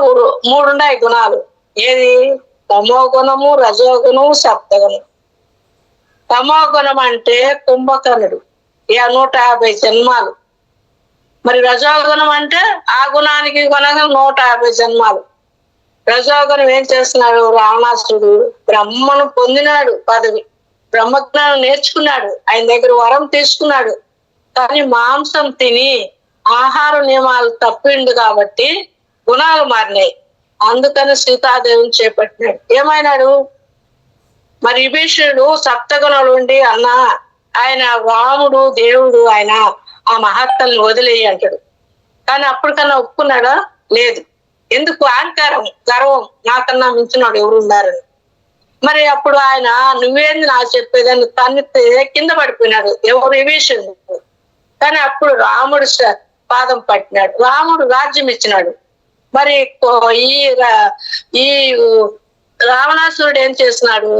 ఉన్నాయి గుణాలు. ఏది? తమో గుణము, రజోగుణము, సప్తగుణం. తమో గుణం అంటే కుంభకర్ణుడు, 150 జన్మాలు. మరి రజోగుణం అంటే ఆ గుణానికి గుణంగా 150 జన్మాలు. రజోగుణం ఏం చేస్తున్నాడు? రావణాసురుడు బ్రహ్మను పొందినాడు, పదవి బ్రహ్మజ్ఞానం నేర్చుకున్నాడు, ఆయన దగ్గర వరం తీసుకున్నాడు. కానీ మాంసం తిని ఆహార నియమాలు తప్పిండు కాబట్టి గుణాలు మారినాయి. అందుకని సీతాదేవిని చేపట్టినాడు. ఏమైనాడు? మరి విభీషణుడు సప్తగుణాలు ఉండి అన్న ఆయన రాముడు దేవుడు, ఆయన ఆ మహత్తల్ని వదిలేయి అంటాడు. కానీ అప్పటికన్నా ఒప్పుకున్నాడా? లేదు. ఎందుకు? అహంకారం, గర్వం, నాకన్నా మించినాడు ఎవరు ఉన్నారని. మరి అప్పుడు ఆయన నువ్వేంది నాకు చెప్పేదని తన్నితే కింద పడిపోయినాడు ఎవరు? విభీషణుడు. కానీ అప్పుడు రాముడు పాదం పట్టినాడు, రాముడు రాజ్యం ఇచ్చినాడు. మరి ఈ రావణాసురుడు ఏం చేసినాడు?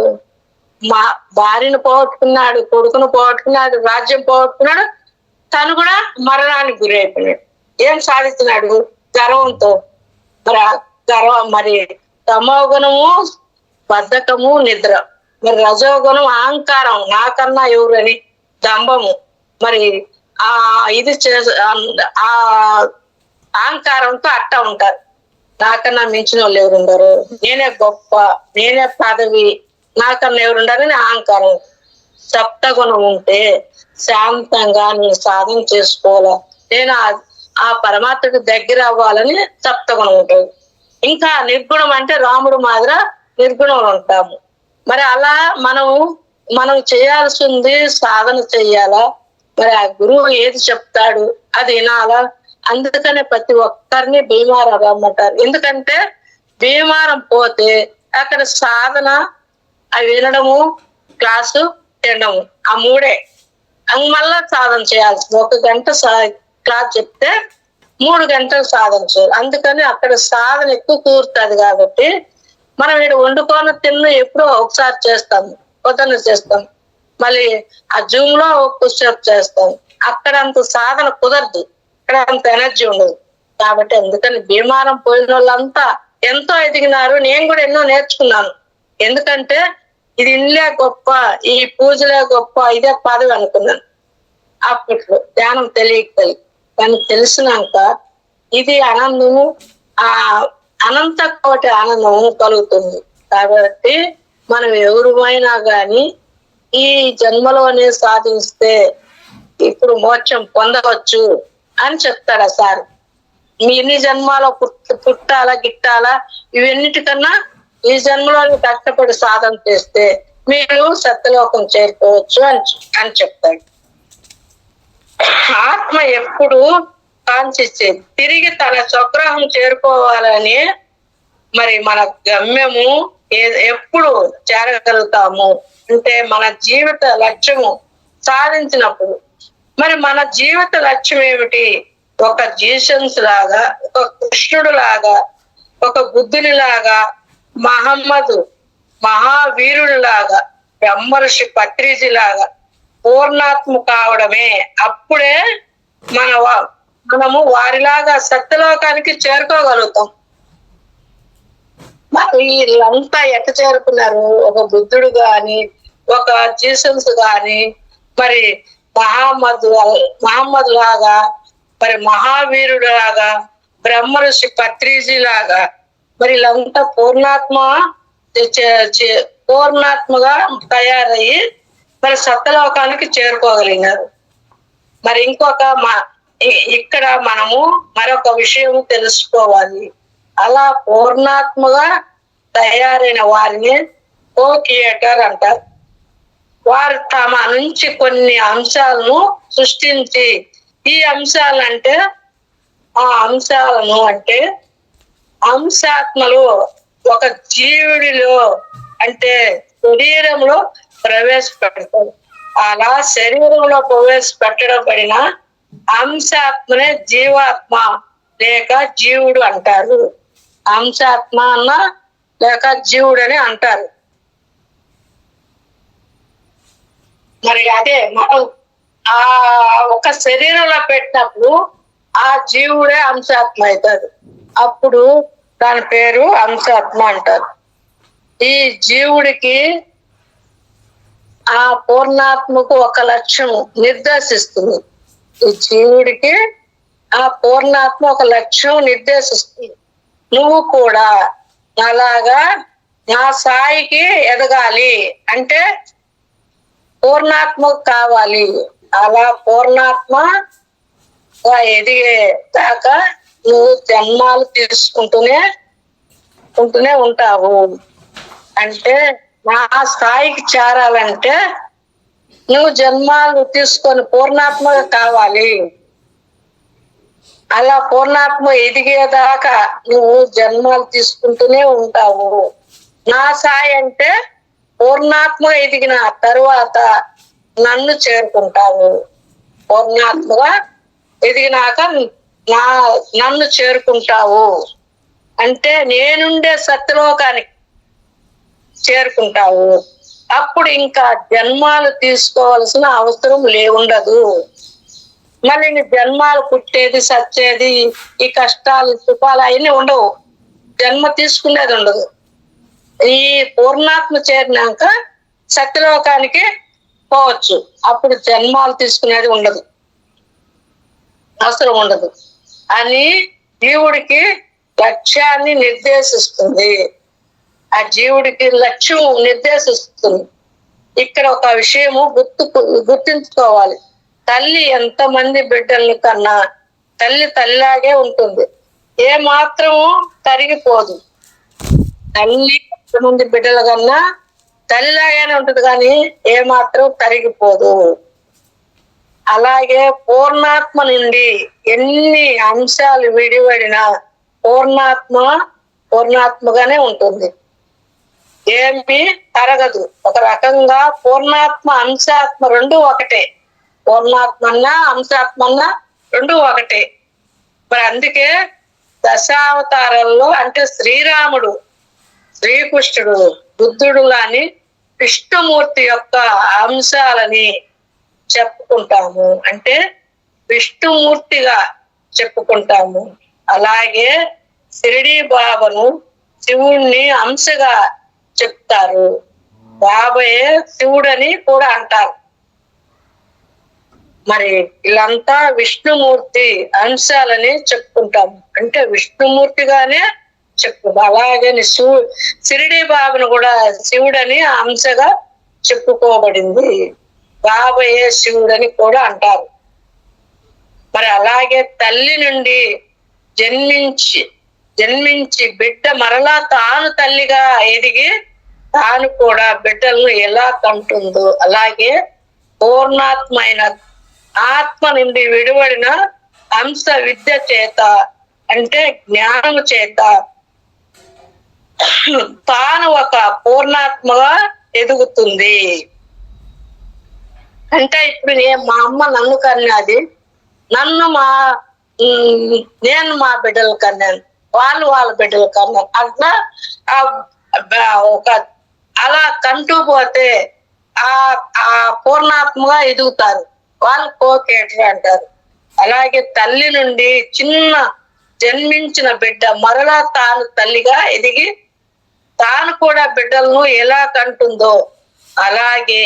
భార్యను పోగొట్టుకున్నాడు, కొడుకును పోగొట్టుకున్నాడు, రాజ్యం పోగొట్టుకున్నాడు, తను కూడా మరణానికి గురి అయిపోయినాడు. ఏం సాధించినాడు? గర్వంతో. మరి తమోగుణము బద్ధకము, నిద్ర. మరి రజోగుణం అహంకారం, నాకన్నా ఎవరు అని దంభము. మరి ఇది ఆ అహంకారంతో అట్ట ఉంటారు. నాకన్నా మించిన వాళ్ళు ఎవరుండరు, నేనే గొప్ప, నేనే పదవి, నాకన్నా ఎవరుండారని అహంకారం. సప్తగుణం ఉంటే శాంతంగా నేను సాధన చేసుకోవాలా, నేను ఆ పరమాత్మకు దగ్గర అవ్వాలని సప్తగుణం ఉంటుంది. ఇంకా నిర్గుణం అంటే రాముడు మాదిర నిర్గుణం ఉంటాము. మరి అలా మనం చేయాల్సింది సాధన చెయ్యాలా. మరి ఆ గురువు ఏది చెప్తాడు అది వినాలా. అందుకనే ప్రతి ఒక్కరిని భీమారం రమ్మంటారు. ఎందుకంటే భీమారం పోతే అక్కడ సాధన, అవి వినడము, క్లాసు, తినడము, ఆ మూడే. మళ్ళా సాధన చేయాల్సింది. 1 గంట క్లాస్ చెప్తే 3 గంటలు సాధన చేయాలి. అందుకని అక్కడ సాధన ఎక్కువ కూరుతుంది. కాబట్టి మనం ఇక్కడ వండుకొని తిన్న ఎప్పుడో ఒకసారి చేస్తాము, పొద్దున్న చేస్తాం, మళ్ళీ ఆ జూమ్ లో పుషప్ చేస్తాం. అక్కడ అంత సాధన కుదరదు, అక్కడ అంత ఎనర్జీ ఉండదు. కాబట్టి అందుకని భీమారం పోయిన వాళ్ళంతా ఎంతో ఎదిగినారు. నేను కూడా ఎన్నో నేర్చుకున్నాను. ఎందుకంటే ఇది ఇల్లే గొప్ప, ఈ పూజలే గొప్ప, ఇదే పదవి అనుకున్నాను అప్పట్లో. ధ్యానం తెలియక కానీ తెలిసినాక ఇది ఆనందము, ఆ అనంత కోటి ఆనందము కలుగుతుంది. కాబట్టి మనం ఎవరుమైనా గాని ఈ జన్మలోనే సాధిస్తే ఇప్పుడు మోక్షం పొందవచ్చు అని చెప్తాడు సార్. మీ ఎన్ని జన్మలో పుట్టాలా గిట్టాలా ఇవన్నిటికన్నా ఈ జన్మలో కష్టపడి సాధన చేస్తే మీరు సత్యలోకం చేరుకోవచ్చు అని చెప్తాడు. ఆత్మ ఎప్పుడు కాంక్షించేది తిరిగి తన స్వగ్రహం చేరుకోవాలని. మరి మన గమ్యము ఎప్పుడు చేరగలుగుతాము అంటే మన జీవిత లక్ష్యము సాధించినప్పుడు. మరి మన జీవిత లక్ష్యం ఏమిటి? ఒక జీసస్ లాగా, ఒక కృష్ణుడు లాగా, ఒక బుద్ధుని లాగా, మహమ్మదు మహావీరుడు లాగా, బ్రహ్మర్షి పత్రిజీ లాగా పూర్ణాత్మ కావడమే. అప్పుడే మనము వారిలాగా సత్యలోకానికి చేరుకోగలుగుతాం. మరి వీళ్ళంతా ఎట్ట చేరుకున్నారు? ఒక బుద్ధుడు గాని, ఒక జీసస్ గాని, మరి మహమ్మద్ లాగా, మరి మహావీరుడు లాగా, బ్రహ్మర్షి పత్రిజీ లాగా, మరి వీళ్ళంతా పూర్ణాత్మగా తయారయ్యి మరి సత్యలోకానికి చేరుకోగలిగినారు. మరి ఇక్కడ మనము మరొక విషయం తెలుసుకోవాలి. అలా పూర్ణాత్మగా తయారైన వారిని కో-క్రియేటర్ అంటారు. వారు తమ నుంచి కొన్ని అంశాలను సృష్టించి, ఈ అంశాలంటే అంశాత్మలు ఒక జీవుడిలో అంటే శరీరంలో ప్రవేశపెడతారు. అలా శరీరంలో ప్రవేశపెట్టబడిన అంశాత్మనే జీవాత్మ లేక జీవుడు అంటారు. అంశాత్మ అన్న లేక జీవుడు అని అంటారు. మరి అదే మనం ఆ ఒక శరీరంలో పెట్టినప్పుడు ఆ జీవుడే అంశాత్మ అవుతాడు. అప్పుడు దాని పేరు అంశాత్మ అంటారు. ఈ జీవుడికి ఆ పూర్ణాత్మకు ఒక లక్ష్యం నిర్దేశిస్తుంది. ఈ జీవుడికి ఆ పూర్ణాత్మ ఒక లక్ష్యం నిర్దేశిస్తుంది. నువ్వు కూడా అలాగా నా స్థాయికి ఎదగాలి అంటే పూర్ణాత్మ కావాలి. అలా పూర్ణాత్మ ఎదిగే దాకా నువ్వు జన్మాలు తీసుకుంటూనే ఉంటావు. అంటే నా స్థాయికి చేరాలంటే నువ్వు జన్మాలు తీసుకొని పూర్ణాత్మగా కావాలి. అలా పూర్ణాత్మ ఎదిగేదాకా నువ్వు జన్మాలు తీసుకుంటూనే ఉంటావు. నా స్థాయి అంటే పూర్ణాత్మ ఎదిగిన తరువాత నన్ను చేరుకుంటావు. పూర్ణాత్మగా ఎదిగినాక నన్ను చేరుకుంటావు అంటే నేనుండే సత్యలోకానికి చేరుకుంటావు. అప్పుడు ఇంకా జన్మాలు తీసుకోవాల్సిన అవసరం ఉండదు. మళ్ళీ నీ జన్మాలు పుట్టేది సచ్చేది ఈ కష్టాలు సుఖాలు అవన్నీ ఉండవు. జన్మ తీసుకునేది ఉండదు. ఈ పూర్ణాత్మ చేరినాక సత్యలోకానికి పోవచ్చు. అప్పుడు జన్మాలు తీసుకునేది ఉండదు, అవసరం ఉండదు అని జీవుడికి లక్ష్యాన్ని నిర్దేశిస్తుంది. ఆ జీవుడికి లక్ష్యం నిర్దేశిస్తుంది. ఇక్కడ ఒక విషయము గుర్తుంచుకోవాలి. తల్లి ఎంతమంది బిడ్డల్ని కన్నా తల్లి తల్లిలాగే ఉంటుంది, ఏ మాత్రము తరిగిపోదు. తల్లి ఎంతమంది బిడ్డల కన్నా తల్లిలాగానే ఉంటుంది కానీ ఏ మాత్రం తరిగిపోదు. అలాగే పూర్ణాత్మ నుండి ఎన్ని అంశాలు విడివడినా పూర్ణాత్మగానే ఉంటుంది, ఏమి తరగదు. ఒక రకంగా పూర్ణాత్మ అంశాత్మ రెండు ఒకటే. పూర్ణాత్మ అన్నా అంశాత్మ అన్నా రెండు ఒకటే. మరి అందుకే దశావతారాల్లో అంటే శ్రీరాముడు, శ్రీకృష్ణుడు, బుద్ధుడు గాని విష్ణుమూర్తి యొక్క అంశాలని చెప్పుకుంటాము, అంటే విష్ణుమూర్తిగా చెప్పుకుంటాము. అలాగే షిరిడీ బాబాను శివుణ్ణి అంశగా చెప్తారు. బాబాయే శివుడని కూడా అంటారు. మరి వీళ్ళంతా విష్ణుమూర్తి అంశాలని చెప్పుకుంటాము, అంటే విష్ణుమూర్తిగానే అలాగే షిరిడీ బాబాను కూడా శివుడని అంశగా చెప్పుకోబడింది. బాబాయే శివుడని కూడా అంటారు. మరి అలాగే తల్లి నుండి జన్మించి బిడ్డ మరలా తాను తల్లిగా ఎదిగి తాను కూడా బిడ్డలను ఎలా కంటుందో అలాగే పూర్ణాత్మైన ఆత్మ నుండి విడివడిన అంశ విద్య చేత అంటే జ్ఞానము చేత తాను ఒక పూర్ణాత్మగా ఎదుగుతుంది. అంటే ఇప్పుడు మా అమ్మ నన్ను కన్నది, నేను మా బిడ్డలు కన్నాను, వాళ్ళు వాళ్ళ బిడ్డలు కన్నాను. అట్లా అలా కంటూ పోతే ఆ పూర్ణాత్మగా ఎదుగుతారు. వాళ్ళు కోకేటర్ అంటారు. అలాగే తల్లి నుండి చిన్న జన్మించిన బిడ్డ మరలా తాను తల్లిగా ఎదిగి తాను కూడా బిడ్డలను ఎలా కంటుందో అలాగే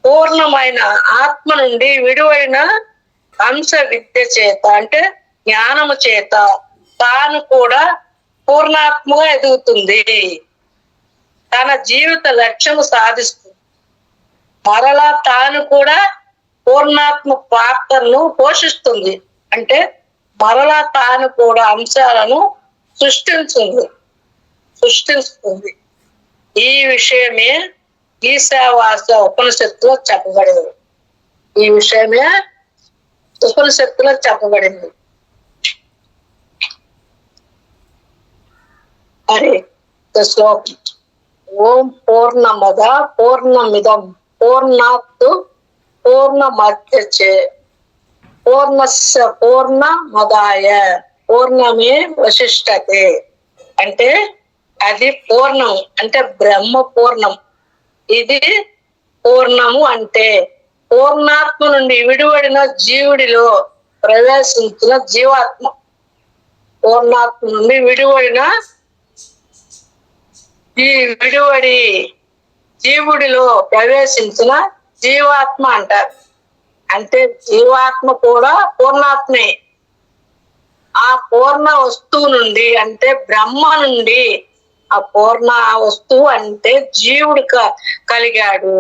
పూర్ణమైన ఆత్మ నుండి విడివైన అంశ విద్య చేత అంటే జ్ఞానము చేత తాను కూడా పూర్ణాత్మగా ఎదుగుతుంది. తన జీవిత లక్ష్యము సాధిస్తుంది. మరలా తాను కూడా పూర్ణాత్మ పాత్రను పోషిస్తుంది. అంటే మరలా తాను కూడా అంశాలను సృష్టిస్తుంది. ఈ విషయమే ఈశావాస ఉపనిషత్తులో చెప్పబడింది. ఈ విషయమే ఉపనిషత్తులో చెప్పబడింది. మరి శ్లోకం ఓం పూర్ణమద పూర్ణమిదం పూర్ణాత్ పూర్ణమద్యచే పూర్ణస్య పూర్ణమదాయ పూర్ణమే వశిష్టతే. అంటే అది పూర్ణం అంటే బ్రహ్మ పూర్ణం. ఇది పూర్ణము అంటే పూర్ణాత్మ నుండి విడివడిన జీవుడిలో ప్రవేశించిన జీవాత్మ. పూర్ణాత్మ నుండి విడివడిన ఈ విడివడి జీవుడిలో ప్రవేశించిన జీవాత్మ అంటారు. అంటే జీవాత్మ కూడా పూర్ణాత్మే. ఆ పూర్ణ వస్తువు నుండి అంటే బ్రహ్మ నుండి ఆ పూర్ణ వస్తువు అంటే జీవుడు కలిగాడు.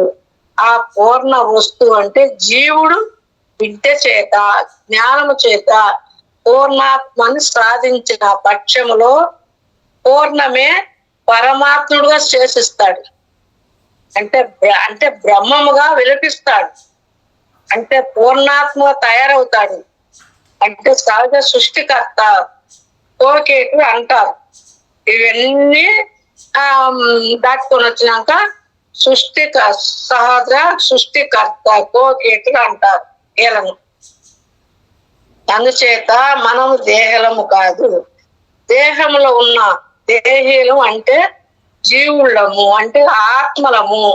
ఆ పూర్ణ వస్తువు అంటే జీవుడు విద్య చేత జ్ఞానము చేత పూర్ణాత్మని సాధించిన పక్షములో పూర్ణమే పరమాత్ముడుగా శేషిస్తాడు. అంటే బ్రహ్మముగా విలపిస్తాడు. అంటే పూర్ణాత్మగా తయారవుతాడు. అంటే సహజ సృష్టికర్త కోకేటు అంటారు. ఇవన్నీ దాటుకొని వచ్చినాక సహజ సృష్టికర్త కోకేటు అంటారు వీళ్ళను. అందుచేత మనము దేహలము కాదు, దేహంలో ఉన్న దేహీలం అంటే జీవులము, అంటే ఆత్మలము.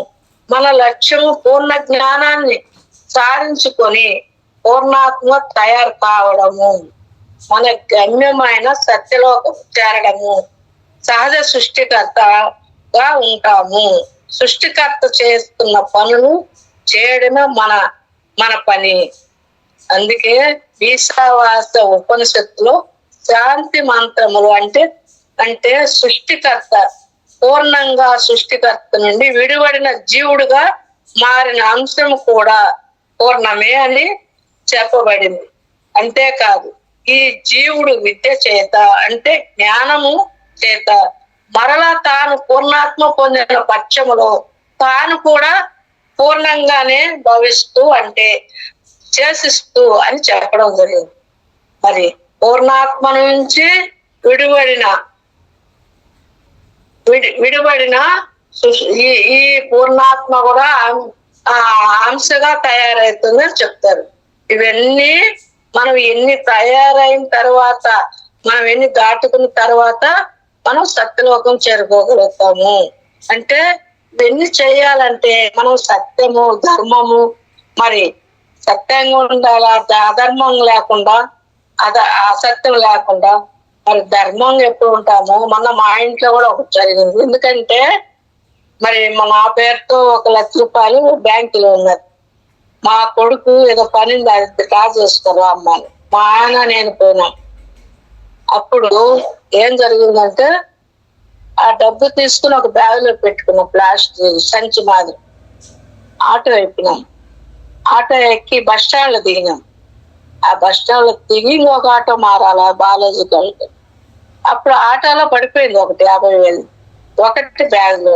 మన లక్ష్యము పూర్ణ జ్ఞానాన్ని సాధించుకొని పూర్ణాత్మ తయారు కావడము, మన గమ్యమైన సత్యలోకం చేరడము, సహజ సృష్టికర్తగా ఉంటాము. సృష్టికర్త చేస్తున్న పనులు చేయడమే మన పని. అందుకే ఈశావాస ఉపనిషత్తులో శాంతి మంత్రములు అంటే సృష్టికర్త పూర్ణంగా సృష్టికర్త నుండి విడివడిన జీవుడుగా మారిన అంశం కూడా పూర్ణమే అని చెప్పబడింది. అంతేకాదు ఈ జీవుడు విద్య చేత అంటే జ్ఞానము చేత మరలా తాను పూర్ణాత్మ పొందిన పక్షములో తాను కూడా పూర్ణంగానే భవిస్తూ అంటే చేసిస్తూ అని చెప్పడం జరిగింది. మరి పూర్ణాత్మ నుంచి విడిబడిన ఈ పూర్ణాత్మ కూడా అంశగా తయారవుతుందని చెప్తారు. ఇవన్నీ మనం ఎన్ని తయారైన తర్వాత, మనం ఎన్ని దాటుకున్న తర్వాత మనం సత్యలోకం చేరుకోగలుగుతాము. అంటే ఇవన్నీ చేయాలంటే మనం సత్యము ధర్మము, మరి సత్యంగా ఉండాలా, అధర్మం లేకుండా అసత్యం లేకుండా మరి ధర్మంగా ఎప్పుడు ఉంటామో. మా ఇంట్లో కూడా ఒకటి జరిగింది. ఎందుకంటే మరి నా పేరుతో 1 లక్ష రూపాయలు బ్యాంకులో ఉన్నది. మా కొడుకు ఏదో పని డ్రా చేసుకోరు అమ్మాని, మా ఆయన నేను పోయినాం. అప్పుడు ఏం జరిగిందంటే ఆ డబ్బు తీసుకుని ఒక బ్యాగ్ లో పెట్టుకున్నాం, ప్లాస్టిక్ సంచి మాదిరి. ఆటో ఎక్కినాం. ఆటో ఎక్కి బస్ స్టాండ్ లో దిగినాం. ఆ బస్ స్టాండ్ లో దిగి ఇంకొక ఆటో మారాలా బాలాజీకి. అప్పుడు ఆటోలో పడిపోయింది ఒకటి 50,000, ఒకటి బ్యాగ్ లో.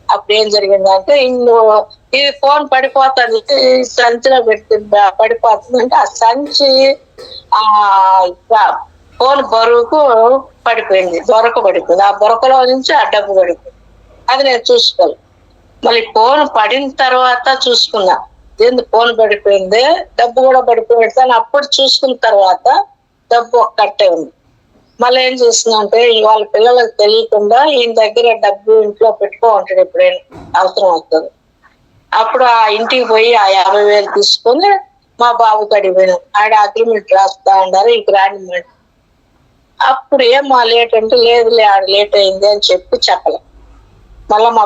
అప్పుడు ఏం జరిగిందంటే ఇది ఫోన్ పడిపోతుంది, సంచిలో పెట్టి పడిపోతుంది అంటే ఆ సంచి ఫోన్ బరువుకు పడిపోయింది, బొరక పడిపోయింది. ఆ బొరకలో నుంచి ఆ డబ్బు పడిపోయింది. అది నేను చూసుకోవాలి. మళ్ళీ ఫోన్ పడిన తర్వాత చూసుకున్నా, ఎందుకు ఫోన్ పడిపోయింది, డబ్బు కూడా పడిపోయింది అని అప్పుడు చూసుకున్న తర్వాత డబ్బు ఒక్కటే ఉంది. మళ్ళీ ఏం చేస్తుందంటే వాళ్ళ పిల్లలకు తెలియకుండా ఈయన దగ్గర డబ్బు ఇంట్లో పెట్టుకో ఉంటాడు, ఎప్పుడైనా అవసరం వస్తుంది. అప్పుడు ఆ ఇంటికి పోయి ఆ 50,000 తీసుకొని మా బాబు కడిగిపోయినాం. ఆడ అగ్రిమెంట్ రాస్తా ఉన్నారు, ఇంక రాని. అప్పుడు మా లేట్ అంటే లేదులే ఆడ లేట్ అయింది అని చెప్పలే. మళ్ళా మా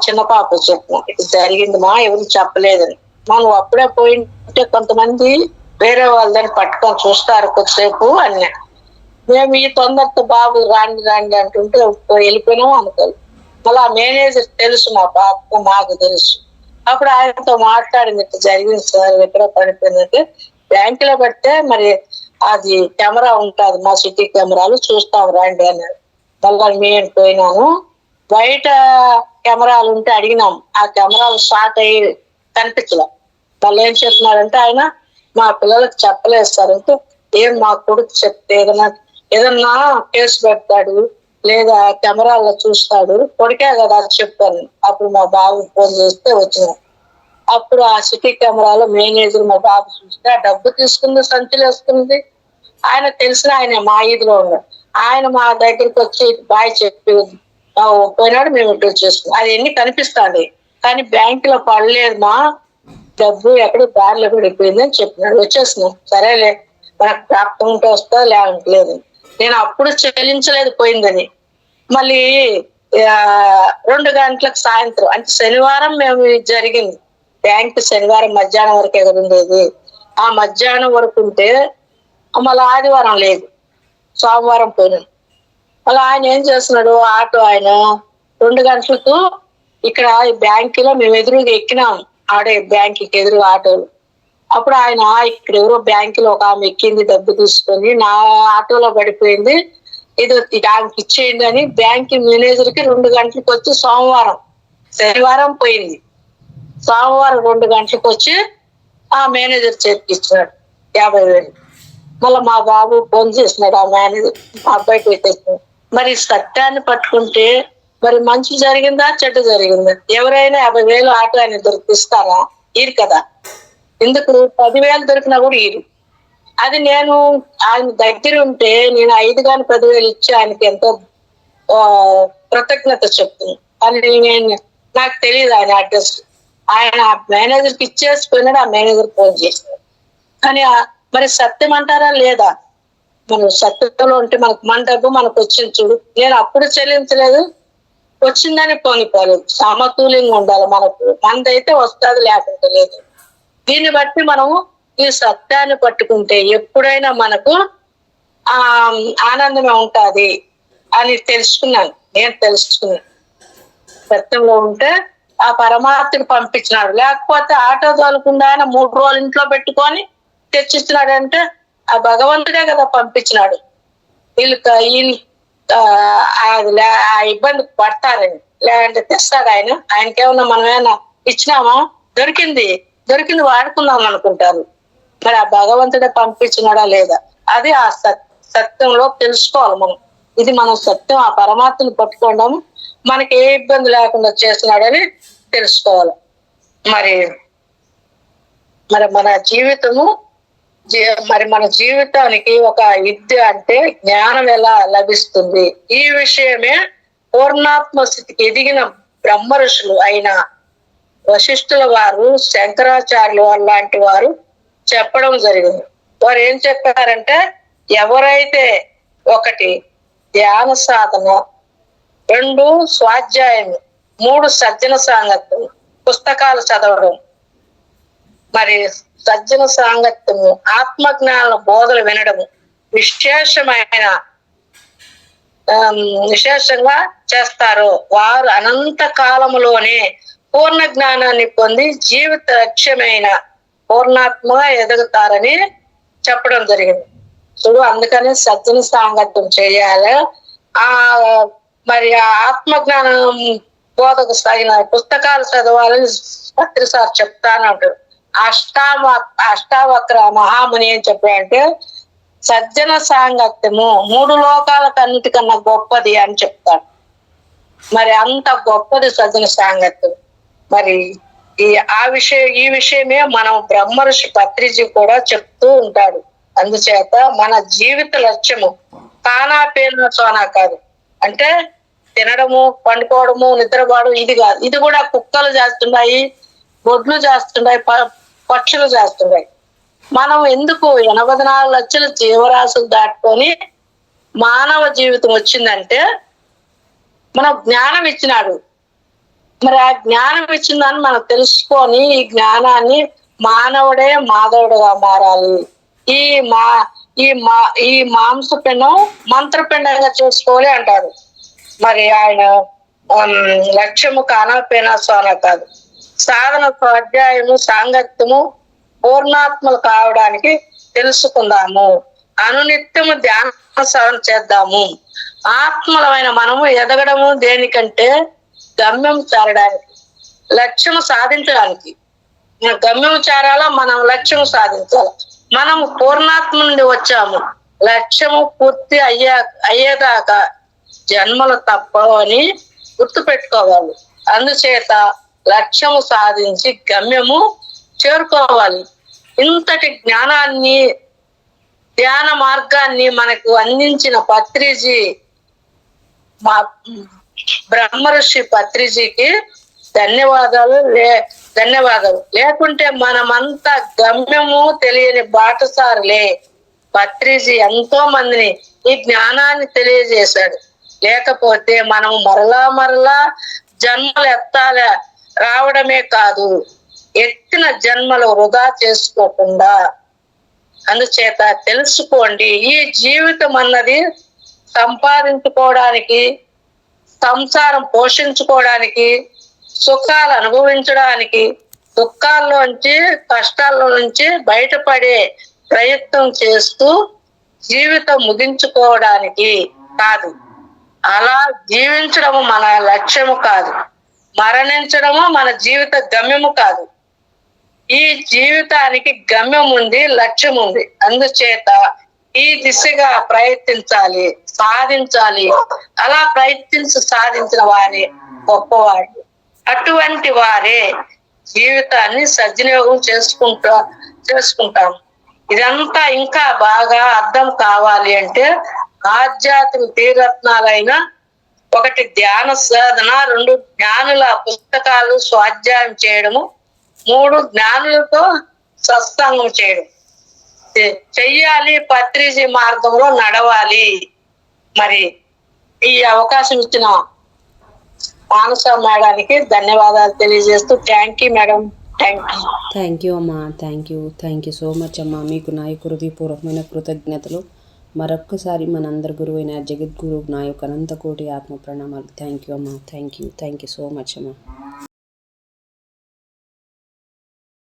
చిన్న పాప చెప్పిన ఇటు జరిగింది మా, ఎవరు చెప్పలేదని. మనం అప్పుడే పోయింటే కొంతమంది వేరే వాళ్ళని పట్టుకొని చూస్తారు కొద్దిసేపు అన్నా. మేము ఈ తొందరతో బాబు రాండి అంటుంటే వెళ్ళిపోయినాము అనుకోవాలి. మళ్ళీ ఆ మేనేజర్ తెలుసు, మా బాబుకు మాకు తెలుసు. అప్పుడు ఆయనతో మాట్లాడింది, ఇట్లా జరిగింది సార్, ఎక్కడ పడిపోయిందంటే బ్యాంకులో పెడితే మరి అది కెమెరా ఉంటుంది, మా సిటీ కెమెరాలు చూస్తాం రండి అన్నారు. మళ్ళీ మేము పోయినాము. బయట కెమెరాలు ఉంటే అడిగినాం, ఆ కెమెరాలు షార్ట్ అయ్యి కనిపించలే. వాళ్ళు ఏం చెప్తున్నారంటే ఆయన మా పిల్లలకు చెప్పలేదు సార్ అంటే, ఏం మా కొడుకు చెప్తే ఏదన్నా కేసు పెడతాడు లేదా కెమెరాలో చూస్తాడు, కొడుకే కదా అది చెప్పాను. అప్పుడు మా బాబు ఫోన్ చేస్తే వచ్చినాం. అప్పుడు ఆ సిటీ కెమెరాలో మేనేజర్ మా బాబు చూస్తే ఆ డబ్బు తీసుకుంది, సంచులు వేసుకుంది. ఆయన తెలిసిన ఆయన మా ఈదిలో ఉన్నాడు. ఆయన మా దగ్గరికి వచ్చి బాయ్ చెప్పి పోయినాడు, మేము ఇటు వచ్చేసుకున్నాం. అది ఎన్ని కనిపిస్తుంది కానీ బ్యాంకులో పడలేదు మా, డబ్బు ఎక్కడ దారిలో పడిపోయింది అని చెప్పినాడు. వచ్చేసినాం. సరేలే మనకు ప్రాప్తం ఉంటే వస్తా లేదంటలేదు. నేను అప్పుడు చెల్లించలేదు పోయిందని. మళ్ళీ 2 గంటలకు సాయంత్రం అంటే శనివారం మేము జరిగింది. బ్యాంకు శనివారం మధ్యాహ్నం వరకు ఎదురుండేది. ఆ మధ్యాహ్నం వరకు ఉంటే మళ్ళీ ఆదివారం లేదు, సోమవారం పోయినాం. అలా ఆయన ఏం చేస్తున్నాడు, ఆటో ఆయన 2 గంటలకు ఇక్కడ బ్యాంకులో మేము ఎదురుగా ఎక్కినాం, ఆడే బ్యాంక్ ఎదురు ఆటోలు. అప్పుడు ఆయన ఇక్కడ ఎవరో బ్యాంకులో ఒక ఆమె ఎక్కింది, డబ్బు తీసుకొని నా ఆటోలో పడిపోయింది, ఇది ఆమెకి ఇచ్చేయండి అని బ్యాంక్ మేనేజర్ కి 2 గంటలకు వచ్చి శనివారం పోయింది, సోమవారం 2 గంటలకు వచ్చి ఆ మేనేజర్ చేతికి ఇచ్చినాడు 50,000. మళ్ళీ మా బాబు ఫోన్ చేసినాడు ఆ మేనేజర్, మా అబ్బాయికి పెట్టేసినాడు. మరి సత్యాన్ని పట్టుకుంటే మరి మంచి జరిగిందా చెడ్డ జరిగిందా? ఎవరైనా 50,000 ఆటో ఆయన దొరికిస్తారా? ఈరు కదా. ఎందుకు 10,000 దొరికినా కూడా ఈరు. అది నేను ఆయన దగ్గర ఉంటే నేను 5 కానీ 10,000 ఇచ్చి ఆయనకి ఎంతో కృతజ్ఞత చెప్తుంది. కానీ నాకు తెలియదు ఆయన అడ్రస్. ఆయన మేనేజర్కి ఇచ్చేసిపోయినాడు, ఆ మేనేజర్ ఫోన్ చేసినాడు. కానీ మరి సత్యం అంటారా లేదా? మనం సత్యంలో ఉంటే మనకు మన డబ్బు మనకు వచ్చింది చూడు, నేను అప్పుడు చెల్లించలేదు, వచ్చిందని పోనిపోలేదు. సమతుల్యంగా ఉండాలి మనకు, మనదైతే వస్తుంది లేకుంటే లేదు. దీన్ని బట్టి మనము ఈ సత్యాన్ని పట్టుకుంటే ఎప్పుడైనా మనకు ఆనందమే ఉంటుంది అని తెలుసుకున్నాను. సత్యంలో ఉంటే ఆ పరమాత్ముడు పంపించినాడు. లేకపోతే ఆటో తోలకుండా ఆయన 3 రోజులు ఇంట్లో పెట్టుకొని తెచ్చిచ్చినాడు అంటే ఆ భగవంతుడే కదా పంపించినాడు. వీళ్ళు ఆ ఇబ్బంది పడతారని, లేదంటే తెస్తాడు ఆయన. ఆయనకేమన్నా మనం ఏమన్నా ఇచ్చినామా? దొరికింది వాడుకుందాం అనుకుంటారు. మరి ఆ భగవంతుడే పంపించినాడా లేదా? అది ఆ సత్యంలో తెలుసుకోవాలి మనం. ఇది మనం సత్యం, ఆ పరమాత్మని పట్టుకోవడం మనకి ఏ ఇబ్బంది లేకుండా చేస్తున్నాడని తెలుసుకోవాలి. మరి మన జీవితానికి ఒక విద్య అంటే జ్ఞానం ఎలా లభిస్తుంది? ఈ విషయమే పూర్ణాత్మ స్థితికి ఎదిగిన బ్రహ్మ ఋషులు అయిన వశిష్ఠుల వారు, శంకరాచార్యులు వారు లాంటి వారు చెప్పడం జరిగింది. వారు ఏం చెప్పారంటే, ఎవరైతే 1 ధ్యాన సాధన, 2 స్వాధ్యాయం, 3 సజ్జన సాంగత్యం, పుస్తకాలు చదవడం, మరి సజ్జన సాంగత్యము, ఆత్మజ్ఞాన బోధలు వినడము విశేషంగా చేస్తారో వారు అనంత కాలములోనే పూర్ణ జ్ఞానాన్ని పొంది జీవిత లక్ష్యమైన పూర్ణాత్మగా ఎదుగుతారని చెప్పడం జరిగింది. చూడు, అందుకని సజ్జన సాంగత్యం చేయాలి. మరి ఆ ఆత్మజ్ఞానం బోధకు తగిన పుస్తకాలు చదవాలని పత్రిసారి చెప్తానంటారు. అష్టావక్ర మహాముని ఏం చెప్పాడంటే, సజ్జన సాంగత్యము 3 లోకాలకన్నిటికన్నా గొప్పది అని చెప్తాడు. మరి అంత గొప్పది సజ్జన సాంగత్యం. మరి ఈ విషయమే మనం బ్రహ్మర్షి పత్రిజీ కూడా చెప్తూ ఉంటాడు. అందుచేత మన జీవిత లక్ష్యము తానా పేరున సోనా కాదు. అంటే తినడము, పండుకోవడము, నిద్రపోవడం ఇది కాదు. ఇది కూడా కుక్కలు చేస్తున్నాయి, గొడ్లు చేస్తున్నాయి, పక్షులు చేస్తున్నాయి. మనం ఎందుకు 84 లక్షల జీవరాశులు దాటుకొని మానవ జీవితం వచ్చిందంటే మనం జ్ఞానం ఇచ్చినాడు. మరి ఆ జ్ఞానం ఇచ్చిందని మనం తెలుసుకొని ఈ జ్ఞానాన్ని మానవుడే మాధవుడుగా మారాలి. ఈ మాంసపిండం మంత్రపిండంగా చేసుకోవాలి అంటారు. మరి ఆయన లక్ష్యము కానపేనా సోనా కాదు. సాధన, స్వాధ్యాయము, సాంగత్యము పూర్ణాత్మలు కావడానికి తెలుసుకుందాము. అనునిత్యము ధ్యాన సాధన చేద్దాము. ఆత్మలమైన మనము ఎదగడము దేనికంటే గమ్యం చేరడానికి, లక్ష్యం సాధించడానికి. గమ్యం చేరాలా, మనం లక్ష్యం సాధించాలి. మనము పూర్ణాత్మ నుండి వచ్చాము. లక్ష్యము పూర్తి అయ్యేదాకా జన్మలు తప్పవని గుర్తు పెట్టుకోవాలి. అందుచేత లక్ష్యము సాధించి గమ్యము చేరుకోవాలి. ఇంతటి జ్ఞానాన్ని, ధ్యాన మార్గాన్ని మనకు అందించిన పత్రిజీ, మా బ్రహ్మర్షి పత్రిజీకి ధన్యవాదాలు. లేకుంటే మనమంతా గమ్యము తెలియని బాటసారులే. పత్రిజీ ఎంతో మందిని ఈ జ్ఞానాన్ని తెలియజేశాడు. లేకపోతే మనం మరలా జన్మలు రావడమే కాదు, ఎత్తిన జన్మలు వృధా చేసుకోకుండా. అందుచేత తెలుసుకోండి, ఈ జీవితం అన్నది సంపాదించుకోవడానికి, సంసారం పోషించుకోవడానికి, సుఖాలు అనుభవించడానికి, దుఃఖాల్లోంచి కష్టాల్లో నుంచి బయటపడే ప్రయత్నం చేస్తూ జీవితం ముగించుకోవడానికి కాదు. అలా జీవించడము మన లక్ష్యము కాదు. మరణించడము మన జీవిత గమ్యము కాదు. ఈ జీవితానికి గమ్యం ఉంది, లక్ష్యం ఉంది. అందుచేత ఈ దిశగా ప్రయత్నించాలి, సాధించాలి. అలా ప్రయత్నించి సాధించిన వారే గొప్పవారు. అటువంటి వారే జీవితాన్ని సద్వినియోగం చేసుకుంటాం. ఇదంతా ఇంకా బాగా అర్థం కావాలి అంటే ఆధ్యాత్మిక తీరత్నాలైన 1 ధ్యాన సాధన, 2 జ్ఞానుల పుస్తకాలు స్వాధ్యాయం చేయడము, 3 జ్ఞానులతో సత్సంగం చేయడం చెయ్యాలి. పత్రిజీ మార్గంలో నడవాలి. మరి ఈ అవకాశం ఇచ్చిన మానస మేడానికి ధన్యవాదాలు తెలియజేస్తూ thank you madam. Thank you అమ్మా. థ్యాంక్ యూ సో మచ్ అమ్మా. మీకు నా యొక్క హృదయపూర్వకమైన కృతజ్ఞతలు. మరొక్కసారి మనందరి గురువైన జగద్గురు నా యొక్క అనంత కోటి ఆత్మ ప్రణామాలు. థ్యాంక్ యూ అమ్మా. థ్యాంక్ యూ సో మచ్ అమ్మా.